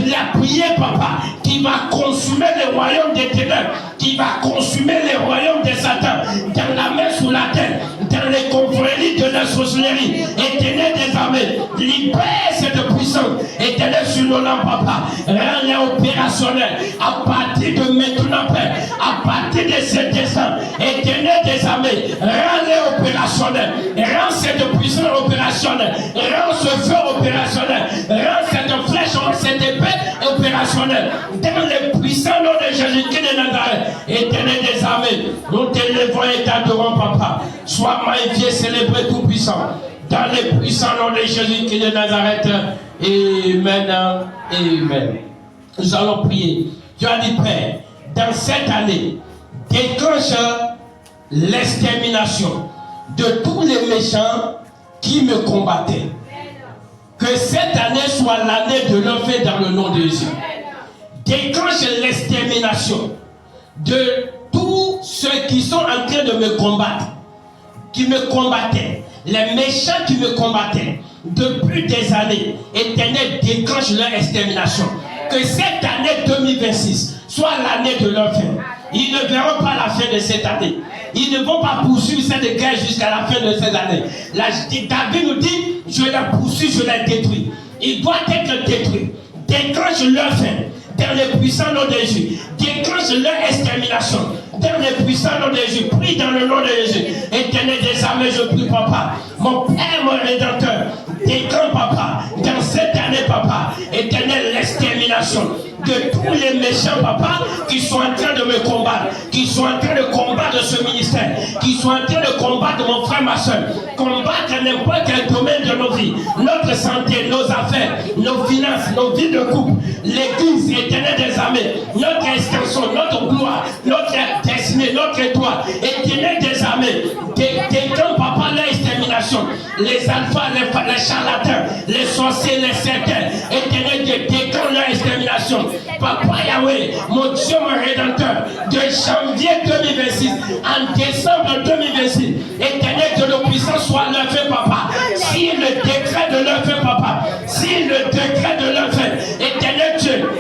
La prière, papa, qui va consumer les royaumes des ténèbres, qui va consumer les royaumes de Satan, dans la mer sous la terre, dans les confréries de la sorcellerie. Éternel des armées, libère cette puissance. Éternel sur nos langues, papa. Rends-les opérationnels à partir de maintenant, Père. À partir de cet instant, Éternel des armées, rends-les opérationnels. Rends cette puissance opérationnelle. Rends ce feu opérationnel. Rends cette flèche, cette épée opérationnelle. Dans les puissants noms de Jésus-Christ de Nazareth, Éternel des armées, nous t'élevons et t'adorons, papa. Sois magnifié, célébré, tout puissant. Dans les puissants noms de Jésus-Christ de Nazareth. Amen. Amen. Nous allons prier. Tu as dit, Père, dans cette année, déclenche l'extermination de tous les méchants qui me combattaient. Que cette année soit l'année de l'enfer dans le nom de Jésus. Déclenche l'extermination de tous ceux qui sont en train de me combattre, qui me combattaient, les méchants qui me combattaient depuis des années. Éternel, déclenche leur extermination. Que cette année 2026 soit l'année de l'enfer. Ils ne verront pas la fin de cette année. Ils ne vont pas poursuivre cette guerre jusqu'à la fin de cette année. David nous dit, je les poursuis, je les détruis. Ils doivent être détruits. Déclenche leur fin dans les puissants noms de Jésus. Déclenche leur extermination dans les puissants noms de Jésus. Prie dans le nom de Jésus. Éternel des armées, je prie, papa. Mon Père, mon Rédempteur, déclenche, papa, dans cette année, papa, éternel, l'extermination de tous les méchants, papa, qui sont en train de me combattre, qui sont en train de combattre ce ministère, qui sont en train de combattre mon frère, ma soeur, combattre n'importe quel domaine de nos vies, notre santé, nos affaires, nos finances, nos vies de couple, l'église éternelle des armées, notre extension, notre gloire, notre destinée, notre étoile, éternelle des armées, déclenche, papa, l'extermination, les alphas, les charlatans, les sorciers, les sectaires, éternel, déclenche leur extermination. Papa Yahweh, mon Dieu, mon Rédempteur, de janvier 2026 en décembre 2026, éternel de nos puissances soit leur fait, papa. Si le décret de leur fait, papa, si le décret de leur fait, éternel Dieu,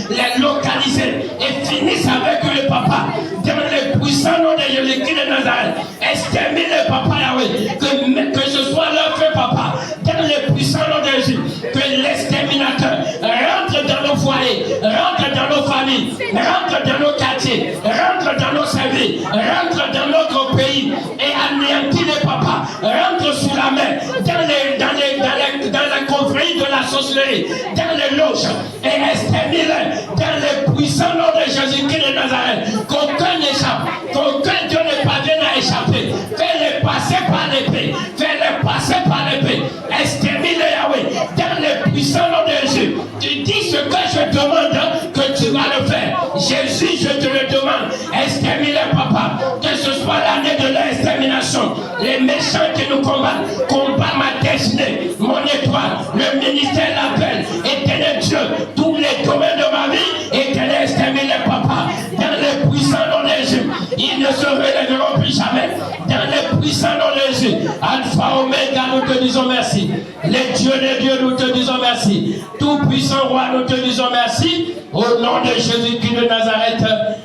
les localiser et finissent avec le papa. Dans le puissant nom de Jésus-Christ de Nazareth, extermine le papa Yahweh, que ce soit leur fait papa. Dans le puissant nom de Jésus, que l'exterminateur rentre dans nos foyers, rentre dans nos familles, rentre dans nos quartiers, rentre dans nos services, rentre dans notre pays et anéantit les papas, rentre sous la main dans la confrérie de la sorcellerie, dans les loges et extermine dans le puissant nom de Jésus-Christ de Nazareth. Qu'aucun n'échappe, qu'aucun Dieu ne parvienne à échapper. Fais-les passer par l'épée, fais-les passer par l'épée. Extermine Yahweh dans le puissant nom de Jésus. Tu dis ce que je demande que tu vas le faire. Jésus, je te le demande. Extermine papa, que ce soit l'année de l'extermination. Les méchants qui nous combattent, combattent ma destinée, mon étoile, le ministère l'appelle. Éternel Dieu, tous les domaines de ma vie, éternel, extermine papa. Dans le puissant nom de Jésus, ils ne se relèveront plus jamais. Dans le puissant nom de Jésus, Alpha, Omega, nous te disons merci. Les dieux des dieux, nous te disons merci. Tout puissant roi, nous te disons merci. Au nom de Jésus-Christ de Nazareth.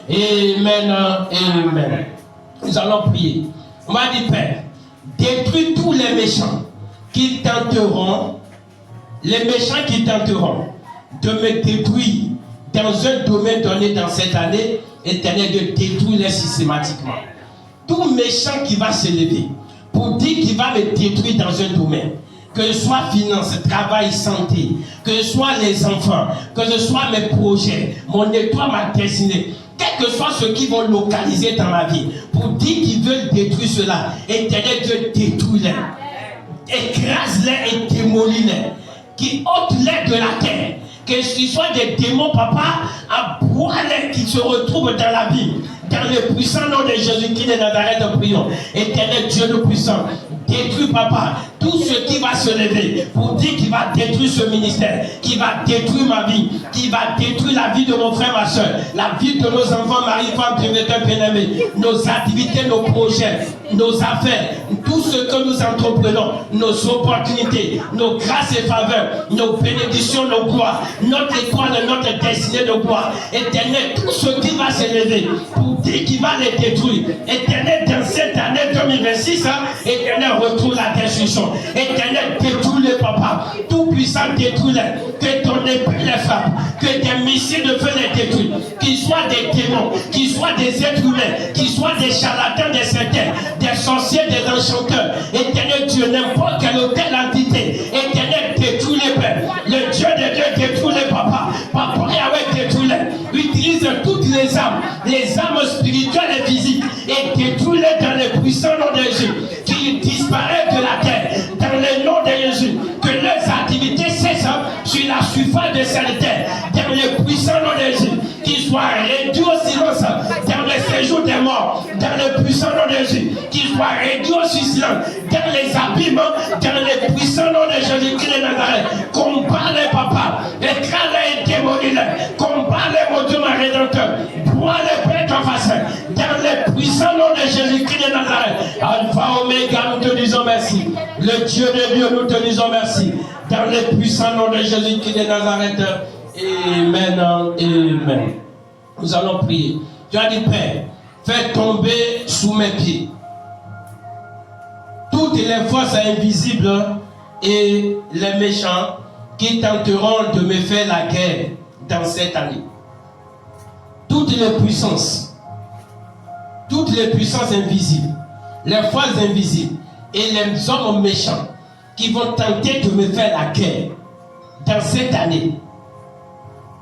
Amen. Amen. Nous allons prier. On va dire, Père, détruis tous les méchants qui tenteront, les méchants qui tenteront de me détruire dans un domaine donné dans cette année, éternel, de détruire systématiquement. Tout méchant qui va se lever pour dire qu'il va me détruire dans un domaine, que ce soit finance, travail, santé, que ce soit les enfants, que ce soit mes projets, mon étoile, ma destinée, quel que soit ceux qui vont localiser dans ma vie, pour dire qu'ils veulent détruire cela, éternel Dieu, détruis-les, écrase-les et démolis-les, qui ôtent-les de la terre, que ce soit des démons, papa, aboie-les qui se retrouvent dans la vie. Dans le puissant nom de Jésus-Christ de Nazareth, prions. Éternel Dieu le puissant, détruis, papa, tout ce qui va se lever pour dire qu'il va détruire ce ministère, qui va détruire ma vie, qui va détruire la vie de mon frère, ma soeur, la vie de nos enfants, mari, femme, privétaire, bien-aimés, nos activités, nos projets, nos affaires, tout ce que nous entreprenons, nos opportunités, nos grâces et faveurs, nos bénédictions, nos gloires, notre étoile, notre destinée de gloire. Éternel, tout ce qui va se lever pour dire qu'il va les détruire. Éternel, dans cette année 2026, éternel, retrouve la destruction. Éternel, détruis-les, papa. Tout puissant, détruis-les. Que ton épée les frappe. Que tes missiles de feu les détruisent. Qu'ils soient des démons, qu'ils soient des êtres humains, qu'ils soient des charlatans, des sectaires, des sorciers, des enchanteurs. Éternel Dieu, n'importe quelle autre entité. Éternel, détruis-les, Père. Le Dieu de Dieu, détruis-les, papa. Papa, Yahweh, détruis-les. Utilise toutes les âmes spirituelles et physiques, et détruis-les dans le puissant nom de Jésus, qui disparaissent de la terre, dans le nom de Jésus, que leurs activités cessent sur la surface de cette terre, dans le puissant nom de Jésus, qu'ils soient réduits au silence dans le séjour des morts, dans le puissant nom de Jésus, qu'ils soient réduits au silence dans les abîmes, dans le puissant nom de Jésus-Christ de Nazareth. Combat les papas, écrase-les et démolis-les, combat les mots de ma rédempteur, bois les pères en face, dans le puissant nom de Jésus-Christ de Nazareth. Alpha, Omega, nous te disons merci. Le Dieu de Dieu, nous te disons merci. Dans le puissant nom de Jésus-Christ de Nazareth. Amen. Amen. Nous allons prier. Tu as dit, Père, fais tomber sous mes pieds toutes les forces invisibles et les méchants qui tenteront de me faire la guerre dans cette année. Toutes les puissances invisibles, les forces invisibles et les hommes méchants qui vont tenter de me faire la guerre dans cette année,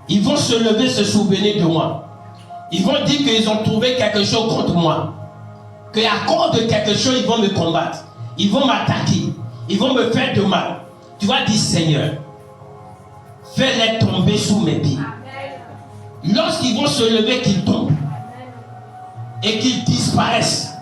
ils vont se lever, se souvenir de moi. Ils vont dire qu'ils ont trouvé quelque chose contre moi, qu'à cause de quelque chose, ils vont me combattre, ils vont m'attaquer, ils vont me faire de mal. Tu vas dire, Seigneur, fais-les tomber sous mes pieds. Lorsqu'ils vont se lever, qu'ils tombent et qu'ils disparaissent.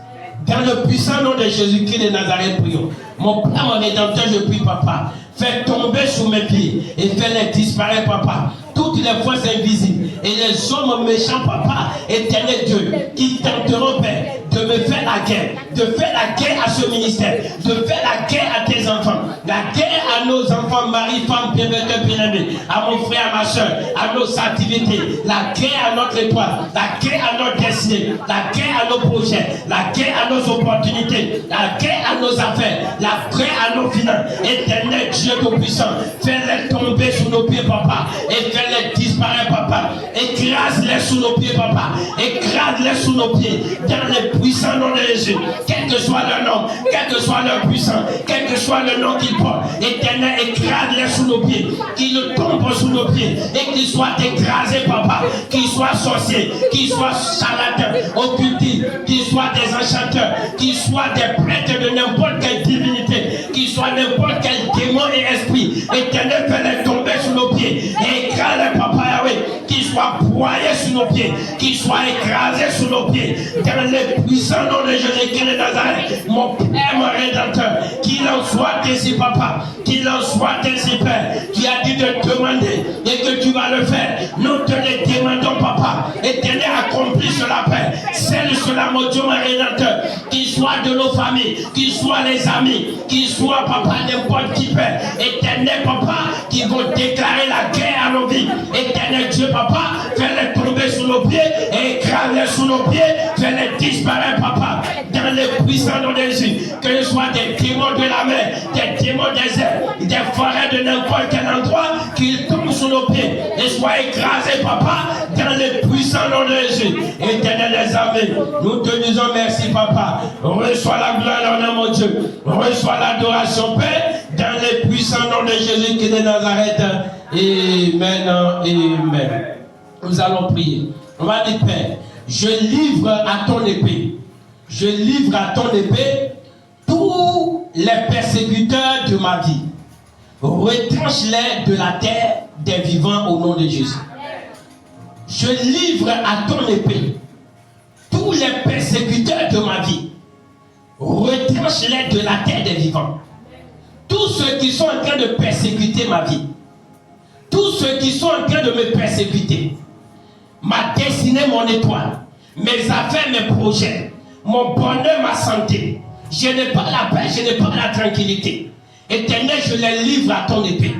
Dans le puissant nom de Jésus-Christ de Nazareth, prions. Mon Père, mon Rédempteur, je prie, papa, fais tomber sous mes pieds et fais-les disparaître, papa. Toutes les forces invisibles et les hommes méchants, papa, éternel Dieu, qui tenteront, Père, de me faire la guerre, de faire la guerre à ce ministère, de faire la guerre à tes enfants, la guerre à nos enfants, mari, femme, bien-aimés, bien-aimés, à mon frère, à ma soeur, à nos activités, la guerre à notre étoile, la guerre à notre destinée, la guerre à nos projets, la guerre à nos opportunités, la guerre à nos affaires, la guerre à nos finances. Éternel Dieu Tout-Puissant, fais-les tomber sous nos pieds, papa, et fais-les disparaître, papa. Écrase-les sous nos pieds, papa. Écrase-les sous nos pieds, dans les puissants noms de Jésus. Quel que soit leur nom, quel que soit leur puissance, quel que soit le nom qu'ils portent, Éternel, écrase-les sous nos pieds, qu'ils tombent sous nos pieds, et qu'ils soient écrasés, papa, qu'ils soient sorciers, qu'ils soient charlatans, occultistes, qu'ils soient des enchanteurs, qu'ils soient des prêtres de n'importe quelle divinité, qu'ils soient n'importe quel démon et esprit. Éternel, fais-les tomber sous nos pieds, et écrase-les, papa Yahweh, qu'ils soient broyés sous nos pieds, qu'ils soient écrasés sous nos pieds, dans les puissants noms de Jésus-Christ de Nazareth, mon Père, mon Rédempteur, qu'il en soit ainsi, papa, qu'il en soit ainsi, Père. Tu as dit de demander et que tu vas le faire. Nous te le demandons, papa. Éternel, accomplis cela, Père. Celle cela, mon Dieu, mon Rédempteur, qu'il soit de nos familles, qu'il soit les amis, qu'il soit, papa, n'importe qui, Père. Éternel, papa, qui vont déclarer la guerre à nos vies. Éternel Dieu, papa, fais-les tomber sous nos pieds et écrase-les sous nos pieds, fais-les disparaître, papa, dans les puissants noms de Jésus. Que ce soit des démons de la mer, des démons des airs, des forêts de n'importe quel endroit, qu'ils tombent sous nos pieds et soient écrasés, papa, dans les puissants noms de Jésus. Éternel des armées, nous te disons merci, papa. Reçois la gloire, l'honneur, mon Dieu. Reçois l'adoration, Père, dans les puissants noms de Jésus qui est de Nazareth. Amen, amen. Nous allons prier. On va dire, Père, je livre à ton épée. Je livre à ton épée tous les persécuteurs de ma vie. Retranche-les de la terre des vivants au nom de Jésus. Je livre à ton épée tous les persécuteurs de ma vie. Retranche-les de la terre des vivants. Tous ceux qui sont en train de persécuter ma vie. Tous ceux qui sont en train de me persécuter. Ma destinée, mon étoile. Mes affaires, mes projets. Mon bonheur, ma santé. Je n'ai pas la paix, je n'ai pas la tranquillité. Éternel, je les livre à ton épée.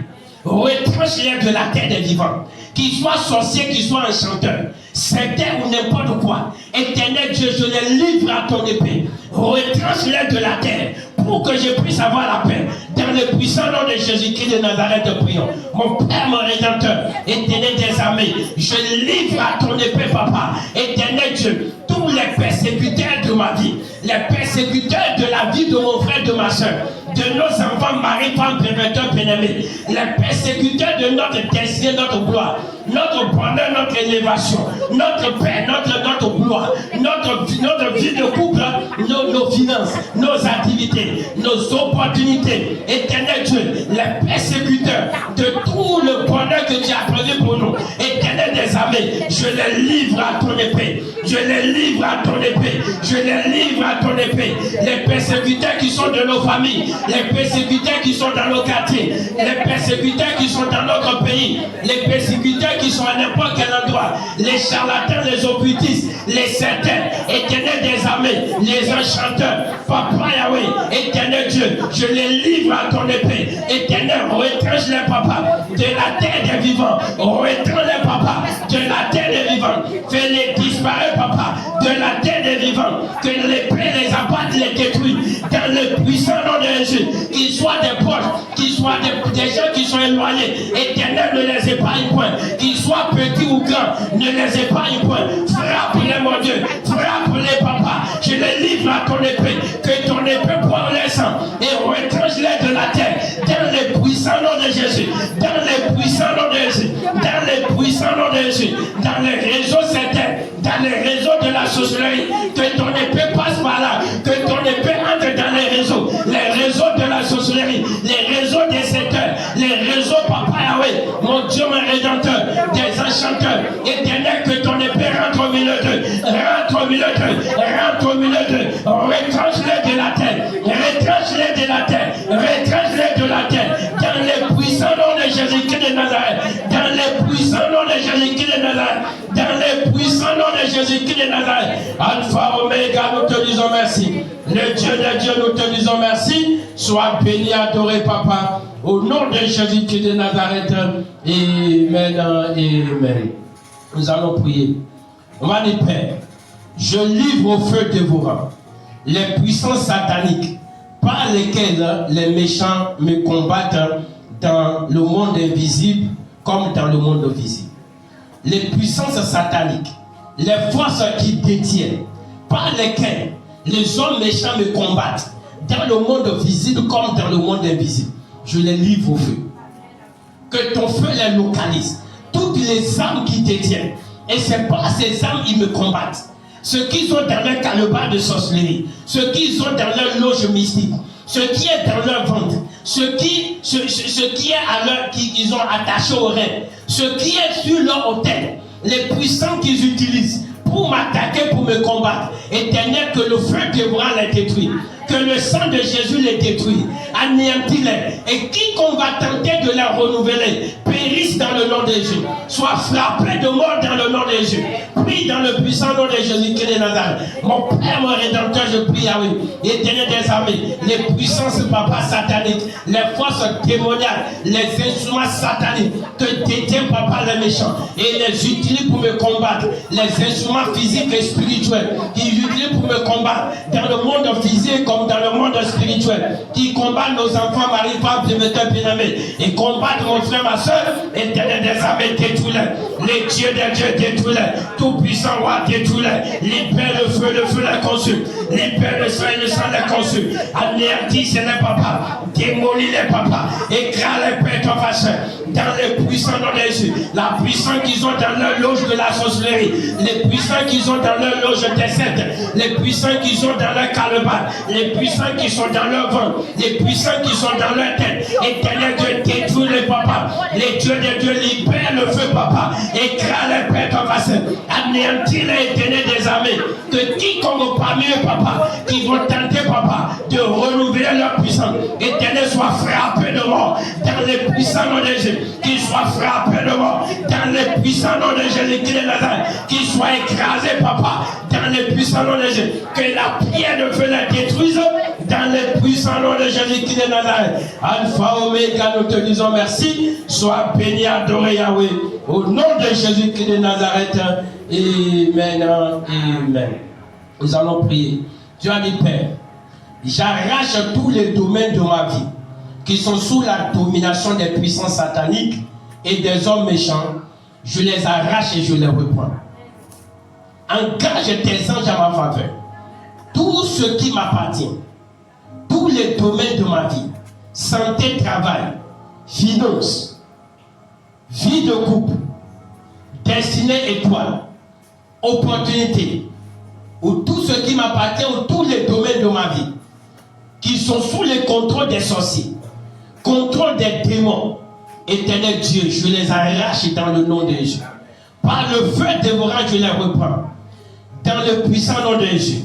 Retranche-les de la terre des vivants. Qu'ils soient sorciers, qu'ils soient enchanteurs, certains ou n'importe quoi. Éternel Dieu, je les livre à ton épée. Retranche-les de la terre pour que je puisse avoir la paix. Dans le puissant nom de Jésus-Christ de Nazareth, prions. Mon Père, mon Rédempteur, Éternel des armées, je livre à ton épée, papa. Éternel Dieu, tous les persécuteurs de ma vie, les persécuteurs de la vie de mon frère, de ma soeur, de nos enfants, mari, femme, perverteurs, bien-aimés, les persécuteurs de notre destinée, notre gloire, notre bonheur, notre élévation, notre paix, notre gloire, notre vie de couple, nos finances, nos activités, nos opportunités. Éternel Dieu, les persécuteurs de tout le bonheur que tu as prévu pour nous. Éternel des armées, je les livre à ton épée. Je les livre à ton épée. Je les livre à ton épée. Les persécuteurs qui sont de nos familles, les persécuteurs qui sont dans nos quartiers, les persécuteurs qui sont dans notre pays, les persécuteurs qui sont à n'importe quel endroit, les charlatans, les occultistes, les certains, Éternel des armées, les enchanteurs, papa Yahweh, Éternel Dieu, je les livre à ton épée. Éternel, retranche-les, papa, de la terre des vivants. Retranche-les, papa, de la terre des vivants. Fais-les disparaître, papa, de la terre des vivants. Que l'épée les abatte, les détruit. Dans le puissant nom de Jésus, qu'ils soient des proches, qu'ils soient des gens qui sont éloignés. Éternel, ne les épargne point. Qu'ils soient petits ou grands, ne les épargne point. Frappe-les, mon Dieu. Frappe-les, papa. Je les livre à ton épée. Que ton épée prenne les sangs et retranche-les de la terre. Dans les puissants noms de Jésus. Dans les puissants noms de Jésus. Dans les puissants noms de Jésus. Dans les réseaux certains. Dans les réseaux de la sorcellerie. Que ton épée passe par là. Que ton épée entre dans les réseaux. Les réseaux de la sorcellerie. Les réseaux des secteurs. Les réseaux, papa Yahweh. Mon Dieu, mon Rédempteur. Des enchanteurs. Éternel, que ton épée rentre au milieu d'eux. Rentre au milieu d'eux. Rentre au milieu d'eux. Retranche-les de la terre. Retranche-les de la terre. Retranche-les de la terre. Dans les puissants noms de Jésus-Christ de Nazareth. Dans les puissants puissant nom de Jésus-Christ de Nazareth. Dans le puissant nom de Jésus-Christ de Nazareth. Alpha, Oméga, nous te disons merci. Le Dieu de Dieu, nous te disons merci. Sois béni, adoré, Papa. Au nom de Jésus-Christ de Nazareth. Amen. Amen. Nous allons prier. On va dire, Père, je livre au feu dévorant les puissances sataniques par lesquelles les méchants me combattent dans le monde invisible comme dans le monde visible. Les puissances sataniques, les forces qui détiennent, par lesquelles les hommes méchants me combattent dans le monde visible comme dans le monde invisible, je les livre au feu. Que ton feu les localise. Toutes les âmes qui détiennent. Et c'est pas ces âmes qui me combattent. Ceux qui sont dans leur calebas de sorcellerie, ceux qui sont dans leur loge mystique, ce qui est dans leur ventre, ce qui est à leur, qu'ils ont attaché au rein, ce qui est sur leur autel, les puissants qu'ils utilisent pour m'attaquer, pour me combattre. Éternel, que le feu dévorant les détruit, que le sang de Jésus les détruit, anéantis-les, et quiconque va tenter de les renouveler, périsse dans le nom de Jésus, soit frappé de mort dans le nom de Jésus. Prie dans le puissant nom de Jésus-Christ de Nazareth. Mon Père, mon Rédempteur, je prie à lui. Éternel des armées, les puissances, papa, sataniques, les forces démoniaques, les instruments sataniques que détient, papa, les méchants, et les utilisent pour me combattre, les instruments physiques et spirituels, qu'ils utilisent pour me combattre dans le monde physique comme dans le monde spirituel, qui combattent nos enfants, mari, femme, bien-aimés, bien-aimés, et combattent mon frère, ma soeur, Éternel des armées, détruis-les. Les dieux des dieux, détruis-les. Tout-puissant roi, détruis-les. Libère le feu les consume. Libère le sang et le sang les consume. Anéantissez les papas. Démolis les papas. Écrase les pères en face. Dans les puissants nom de Jésus. La puissance qu'ils ont dans leur loge de la sorcellerie. Les puissants qu'ils ont dans leur loge des sectes. Les puissants qu'ils ont dans leur calebas. Les puissants qui sont dans leur ventre. Les puissants qui sont dans leur tête. Éternel Dieu, détruis les papas. Les dieux de Dieu, libère le feu, papa. Écrase les pères en face. Anéantis les éternels des armées. Que quiconque parmi eux, papa, qui vont tenter, papa, de renouveler leur puissance, éternel soit frappé de mort dans les puissants noms de Jésus. Qu'il soit frappé de mort dans les puissants noms de Jésus qui est Nazareth. Qu'il soit écrasé, papa, dans les puissants noms de Jésus. Que la pierre de feu les détruise dans les puissants noms de Jésus qui est Nazareth. Alpha, Oméga, nous te disons merci. Sois béni, adoré Yahweh. Au nom de Jésus qui est Nazareth. Amen. Amen. Nous allons prier. Dieu a dit, Père, j'arrache tous les domaines de ma vie qui sont sous la domination des puissances sataniques et des hommes méchants. Je les arrache et je les reprends. Engage tes anges à ma faveur. Tout ce qui m'appartient, tous les domaines de ma vie, santé, travail, finances, vie de couple, destinée étoile, opportunité, ou tout ce qui m'appartient, ou tous les domaines de ma vie, qui sont sous le contrôle des sorciers, contrôle des démons, éternel Dieu, je les arrache dans le nom de Jésus. Par le feu dévorant, je les reprends. Dans le puissant nom de Jésus.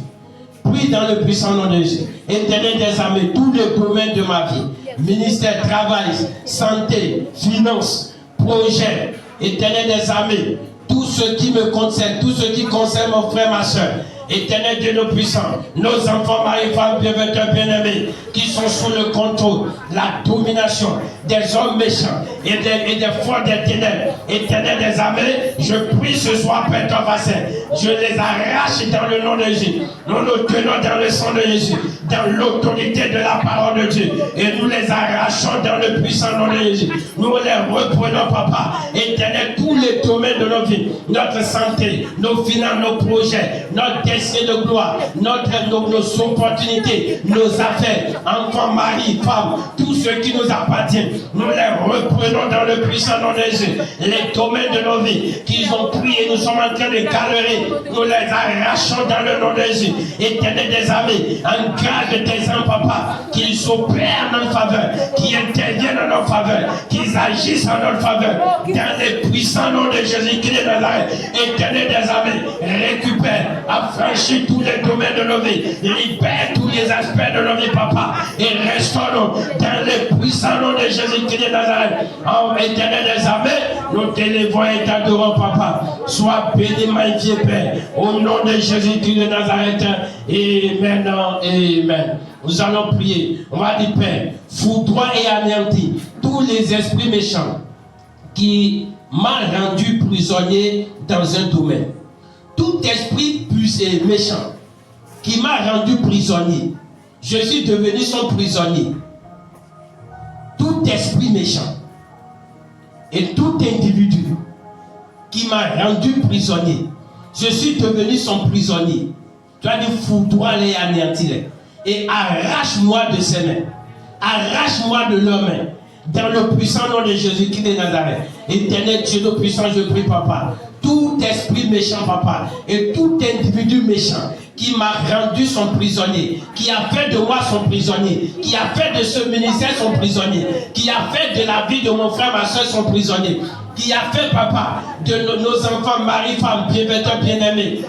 Puis dans le puissant nom de Jésus. Éternel des armées, tous les domaines de ma vie, ministère, travail, santé, finances, projet, éternel des armées, tout ce qui me concerne, tout ce qui concerne mon frère, ma soeur, éternel Dieu nos puissants, nos enfants, mari, femme, bien-aimés, qui sont sous le contrôle, la domination des hommes méchants et des forces des ténèbres, éternel des armées, je prie ce soir, Père ton vassin, je les arrache dans le nom de Jésus. Nous nous tenons dans le sang de Jésus, dans l'autorité de la parole de Dieu, et nous les arrachons dans le puissant nom de Jésus. Nous les reprenons, papa, éternel, tous les domaines de nos vies, notre santé, nos finances, nos projets, notre destin de gloire, nos opportunités, nos affaires, enfants, mari, femmes, tout ce qui nous appartient, nous les reprenons dans le puissant nom de Jésus. Les domaines de nos vies qu'ils ont pris et nous sommes en train de galérer, nous les arrachons dans le nom de Jésus. Éternel des armées, engage tes enfants, papa, qu'ils s'opèrent en notre faveur, qu'ils interviennent en notre faveur, qu'ils agissent en notre faveur, dans les puissants noms de Jésus qui est dans l'arrêt. Éternel des armées, récupère, affranchis tous les domaines de nos vies, libère tous les aspects de nos vies, papa, et restaure-nous dans le puissant nom de Jésus-Christ de Nazareth. Oh, éternel des armées, nous t'élevons et t'adorons, papa. Sois béni, magnifié Père, au nom de Jésus-Christ de Nazareth. Amen, amen. Nous allons prier. On va dire, Père, foudroie et anéantis tous les esprits méchants qui m'ont rendu prisonnier dans un domaine. Tout esprit méchant qui m'a rendu prisonnier, je suis devenu son prisonnier. Tout esprit méchant et tout individu qui m'a rendu prisonnier, je suis devenu son prisonnier. Tu as dit foudroie et anéantis-les et arrache-moi de ses mains, arrache-moi de leurs mains. Dans le puissant nom de Jésus-Christ de Nazareth. Éternel Dieu de puissant, je prie, papa. Tout esprit méchant, papa, et tout individu méchant qui m'a rendu son prisonnier, qui a fait de moi son prisonnier, qui a fait de ce ministère son prisonnier, qui a fait de la vie de mon frère, ma soeur son prisonnier, qui a fait, papa, de nos enfants, mari, femme, bienfaiteurs, bien-aimés,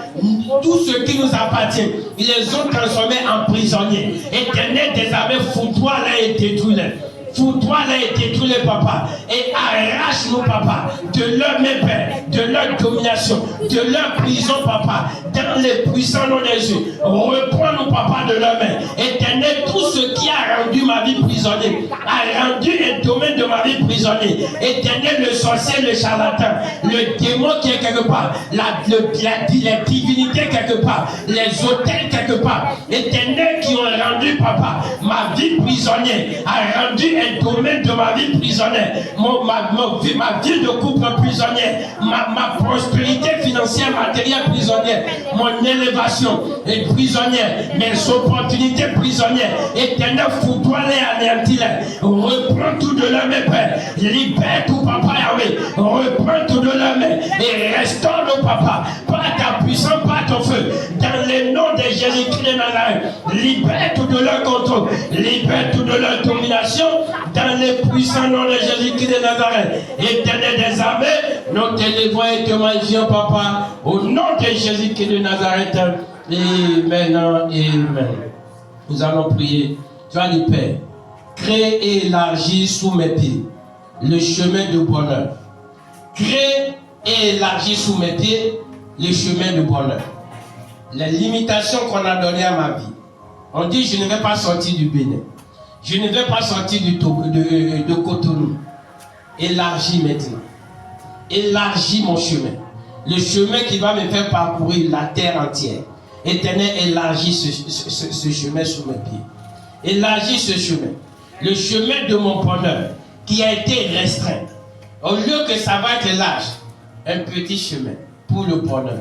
tout ce qui nous appartient, ils les ont transformés en prisonniers. Éternel des armées, fous-toi-les et détruis-les. Fous-toi-les et détruis-les, papa, et arrache-nous, papa, de leur mépris, de leur domination, de leur prison, papa, dans les puissants noms de Jésus. Reprends-nous, papa, de leur main. Éternel, tout ce qui a rendu ma vie prisonnier, a rendu un domaine de ma vie prisonnier. Éternel, le sorcier, le charlatan, le démon qui est quelque part, la divinité quelque part, les autels quelque part. Éternel, qui ont rendu, papa, ma vie prisonnière, a rendu un domaine de ma vie prisonnière, ma vie de couple prisonnière, ma prospérité financière, matérielle prisonnière, mon élévation est prisonnière, mes opportunités prisonnières. Éternel, fous-toi-les, anéantis-les. Reprends tout de leur main, Père. Libère tout, papa Yahweh. Reprends tout de leur main et restaure le papa, par ta puissance, par ton feu, dans le nom de Jésus-Christ de Nazareth. Libère tout de leur contrôle, libère tout de leur domination, dans le puissant nom de Jésus-Christ de Nazareth. Éternel des armées, nous t'élevons et te magnifions, papa, au nom de Jésus-Christ de Nazareth. Amen, amen. Nous allons prier. Tu as dit, Père, crée et élargis sous mes pieds le chemin de bonheur. Crée et élargis sous mes pieds le chemin de bonheur. Les limitations qu'on a données à ma vie. On dit, je ne vais pas sortir du Bénin. Je ne vais pas sortir de Cotonou. Élargis maintenant. Élargis mon chemin. Le chemin qui va me faire parcourir la terre entière. Éternel, élargis ce chemin sous mes pieds. Élargis ce chemin. Le chemin de mon bonheur qui a été restreint. Au lieu que ça va être large, un petit chemin pour le bonheur.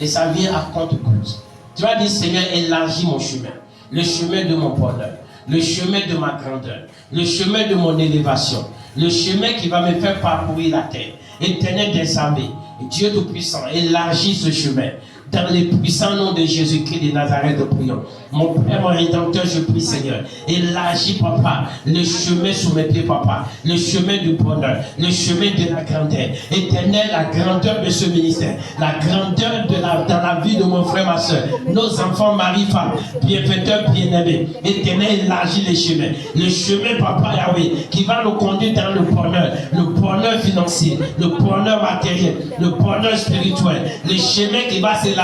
Et ça vient à compte-coûte. Tu vas dire, Seigneur, élargis mon chemin. Le chemin de mon bonheur. Le chemin de ma grandeur, le chemin de mon élévation, le chemin qui va me faire parcourir la terre. Éternel des armées, Dieu Tout-Puissant, élargis ce chemin. Dans les puissants noms de Jésus-Christ de Nazareth, de prions. Mon Père, mon Rédempteur, je prie, Seigneur. Élargis, papa, le chemin sous mes pieds, papa. Le chemin du bonheur, le chemin de la grandeur. Éternel, la grandeur de ce ministère. La grandeur dans la vie de mon frère, ma soeur. Nos enfants, mari, femme, bienfaiteurs, bien-aimés. Éternel, élargis les chemins. Le chemin, papa Yahweh, qui va nous conduire dans le bonheur financier, le bonheur matériel, le bonheur spirituel. Le chemin qui va s'élargir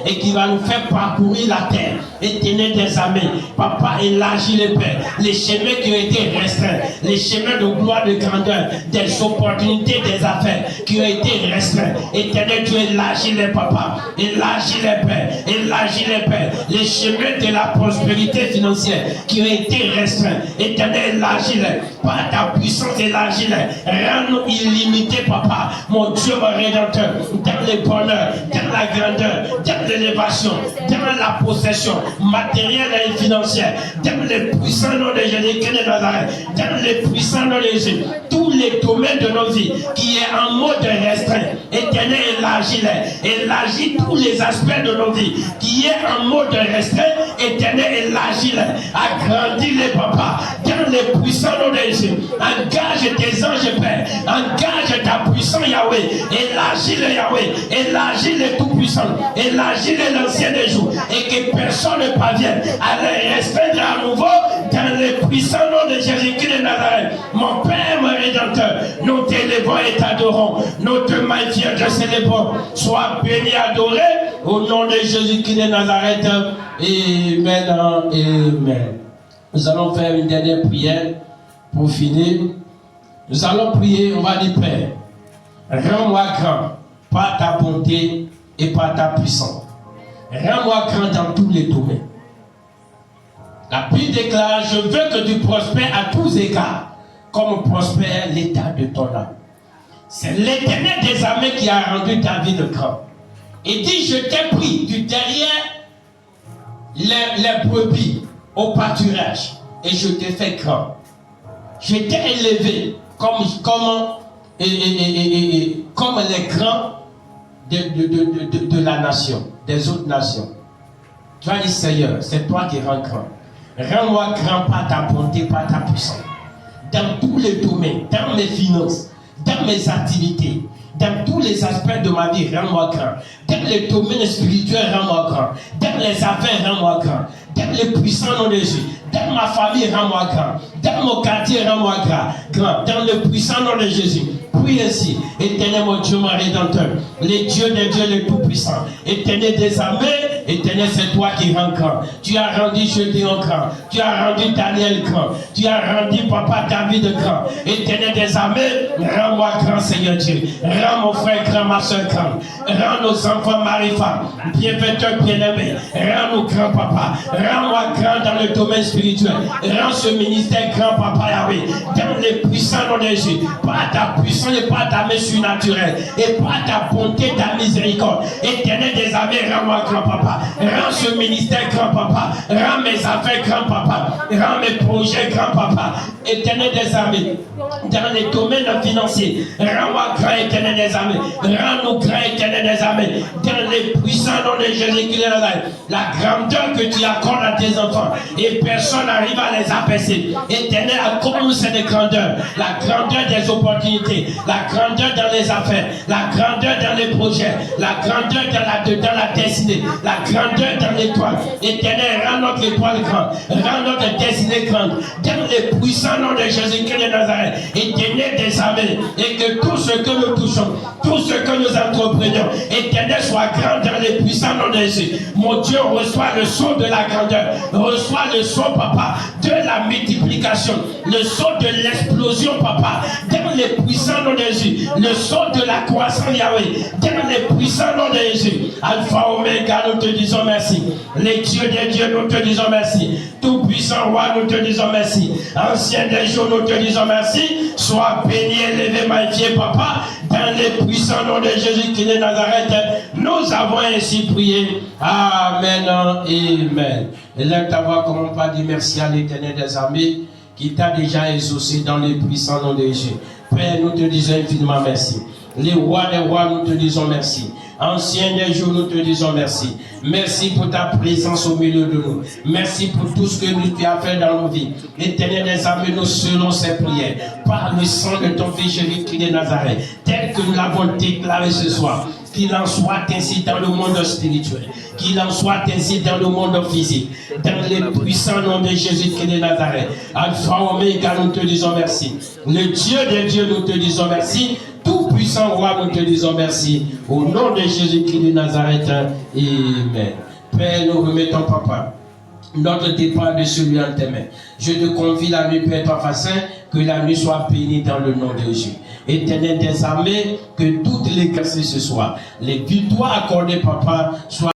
et qui va nous faire parcourir la terre. Éternel des armées, papa, élargis les pères, les chemins qui ont été restreints, les chemins de gloire, de grandeur, des opportunités, des affaires qui ont été restreints. Éternel, tu élargis les papas, élargis les pères, élargis les pères, les chemins de la prospérité financière qui ont été restreints. Éternel, élargis-les, par ta puissance, élargis-les, rends-nous illimités, papa, mon Dieu, mon Rédempteur, dans le bonheur, dans la grandeur, dans l'élévation, dans la possession, matérielle et financière. Dans le puissant nom de Jésus-Christ de Nazareth. Dans le puissant nom de Jésus. Tous les domaines de nos vies qui est en mode restreint. Éternel, élargis-les. Élargis tous les aspects de nos vies qui est en mode restreint. Éternel, élargis-les. Agrandis-les, papa. Dans le puissant nom de Jésus. Engage tes anges, Père. Engage ta puissance, Yahweh. Élargis-le, Yahweh. Élargis-le tout-puissant. Élargis-le l'ancien des jours. Et que personne ne parvienne à les restreindre à nouveau dans le puissant nom de Jésus-Christ de Nazareth. Mon Père, mon Rédempteur, nous t'élevons et t'adorons. Nous te magnifions, te célébrons. Sois béni, adoré au nom de Jésus-Christ de Nazareth. Amen. Amen. Nous allons faire une dernière prière pour finir. Nous allons prier, on va dire, Père, rends-moi grand par ta bonté et par ta puissance. Rends-moi grand dans tous les domaines. La Bible déclare, je veux que tu prospères à tous égards, comme prospère l'état de ton âme. C'est l'Éternel des armées qui a rendu ta vie de grand. Et dit, je t'ai pris du derrière les brebis au pâturage, et je t'ai fait grand. Je t'ai élevé comme les grands de la nation, des autres nations. Tu vas dire, Seigneur, c'est toi qui rends grand. Rends-moi grand par ta bonté, par ta puissance. Dans tous les domaines, dans mes finances, dans mes activités, dans tous les aspects de ma vie, rends-moi grand. Dans les domaines spirituels, rends-moi grand. Dans les affaires, rends-moi grand. Dans les puissants noms de Jésus. Dans ma famille, rends-moi grand. Dans mon quartier, rends-moi grand. Dans le puissant nom de Jésus. Prie ainsi. Éternel mon Dieu, mon Rédempteur. Les dieux des dieux les tout-puissants. Éternel des armées. Éternel, c'est toi qui rends grand. Tu as rendu Gédéon grand. Tu as rendu Daniel grand. Tu as rendu papa David grand. Éternel des armées, rends-moi grand, Seigneur Dieu. Rends mon frère grand, ma soeur grand. Rends nos enfants, mari, femme. Bienfaiteur, bien-aimé. Rends-nous grand, papa. Rends-moi grand dans le domaine spirituel. Rends ce ministère grand, papa Yahweh. Dans les puissants noms de Jésus. Par ta puissance et par ta main surnaturelle. Et par ta bonté, ta miséricorde. Éternel des armées, rends-moi grand, papa. Rends ce ministère grand, papa. Rends mes affaires grand, papa. Rends mes projets grand, papa. Éternel des armées. Dans les domaines financiers. Rends-moi grand, éternel des armées. Rends-nous grand, éternel des armées. Dans les puissants noms de Jésus-Christ de Nazareth. La grandeur que tu accordes à tes enfants. Et personne n'arrive à les abaisser. Éternel, accorde-nous cette grandeur. La grandeur des opportunités. La grandeur dans les affaires. La grandeur dans les projets. La grandeur dans la destinée. La grandeur dans l'étoile. Éternel, rends notre étoile grande. Rends notre destinée grande. Dans les puissants noms de Jésus-Christ de Nazareth. Éternel des armées. Et que tout ce que nous touchons, tout ce que nous entreprenons, Éternel, soit grand dans les puissants noms de Jésus. Mon Dieu, reçoit le son de la grandeur. Reçoit le son, papa, de la multiplication. Le son de l'explosion, papa. Dans les puissants noms de Jésus. Le son de la croissance, Yahweh. Dans les puissants noms de Jésus. Alpha, Oméga, nous te disons merci. Les dieux des dieux, nous te disons merci. Tout puissant roi, nous te disons merci. Ancien des jours, nous te disons merci. Sois béni, élevé, magnifié, papa. Dans les puissants noms de Jésus-Christ de Nazareth, nous avons ainsi prié. Amen. Amen. Et là, ta voix, comment pas dire merci à l'Éternel des armées qui t'a déjà exaucé dans les puissants noms de Jésus. Père, nous te disons infiniment merci. Les rois des rois, nous te disons merci. Ancien des jours, nous te disons merci. Merci pour ta présence au milieu de nous. Merci pour tout ce que tu as fait dans nos vies. Éternel des armées, nous selon ces prières, par le sang de ton Fils Jésus-Christ de Nazareth, tel que nous l'avons déclaré ce soir. Qu'il en soit ainsi dans le monde spirituel. Qu'il en soit ainsi dans le monde physique. Dans les puissants noms de Jésus-Christ de Nazareth. Alpha, Oméga, nous te disons merci. Le Dieu des dieux, nous te disons merci. Tout puissant roi, nous te disons merci. Au nom de Jésus-Christ de Nazareth. Amen. Père, nous remettons, papa, notre départ de celui en tes mains. Je te confie la nuit, Père, Papa Saint, que la nuit soit bénie dans le nom de Jésus. Éternel des armées, que toutes les grâces ce soir, les victoires accordées, papa, soient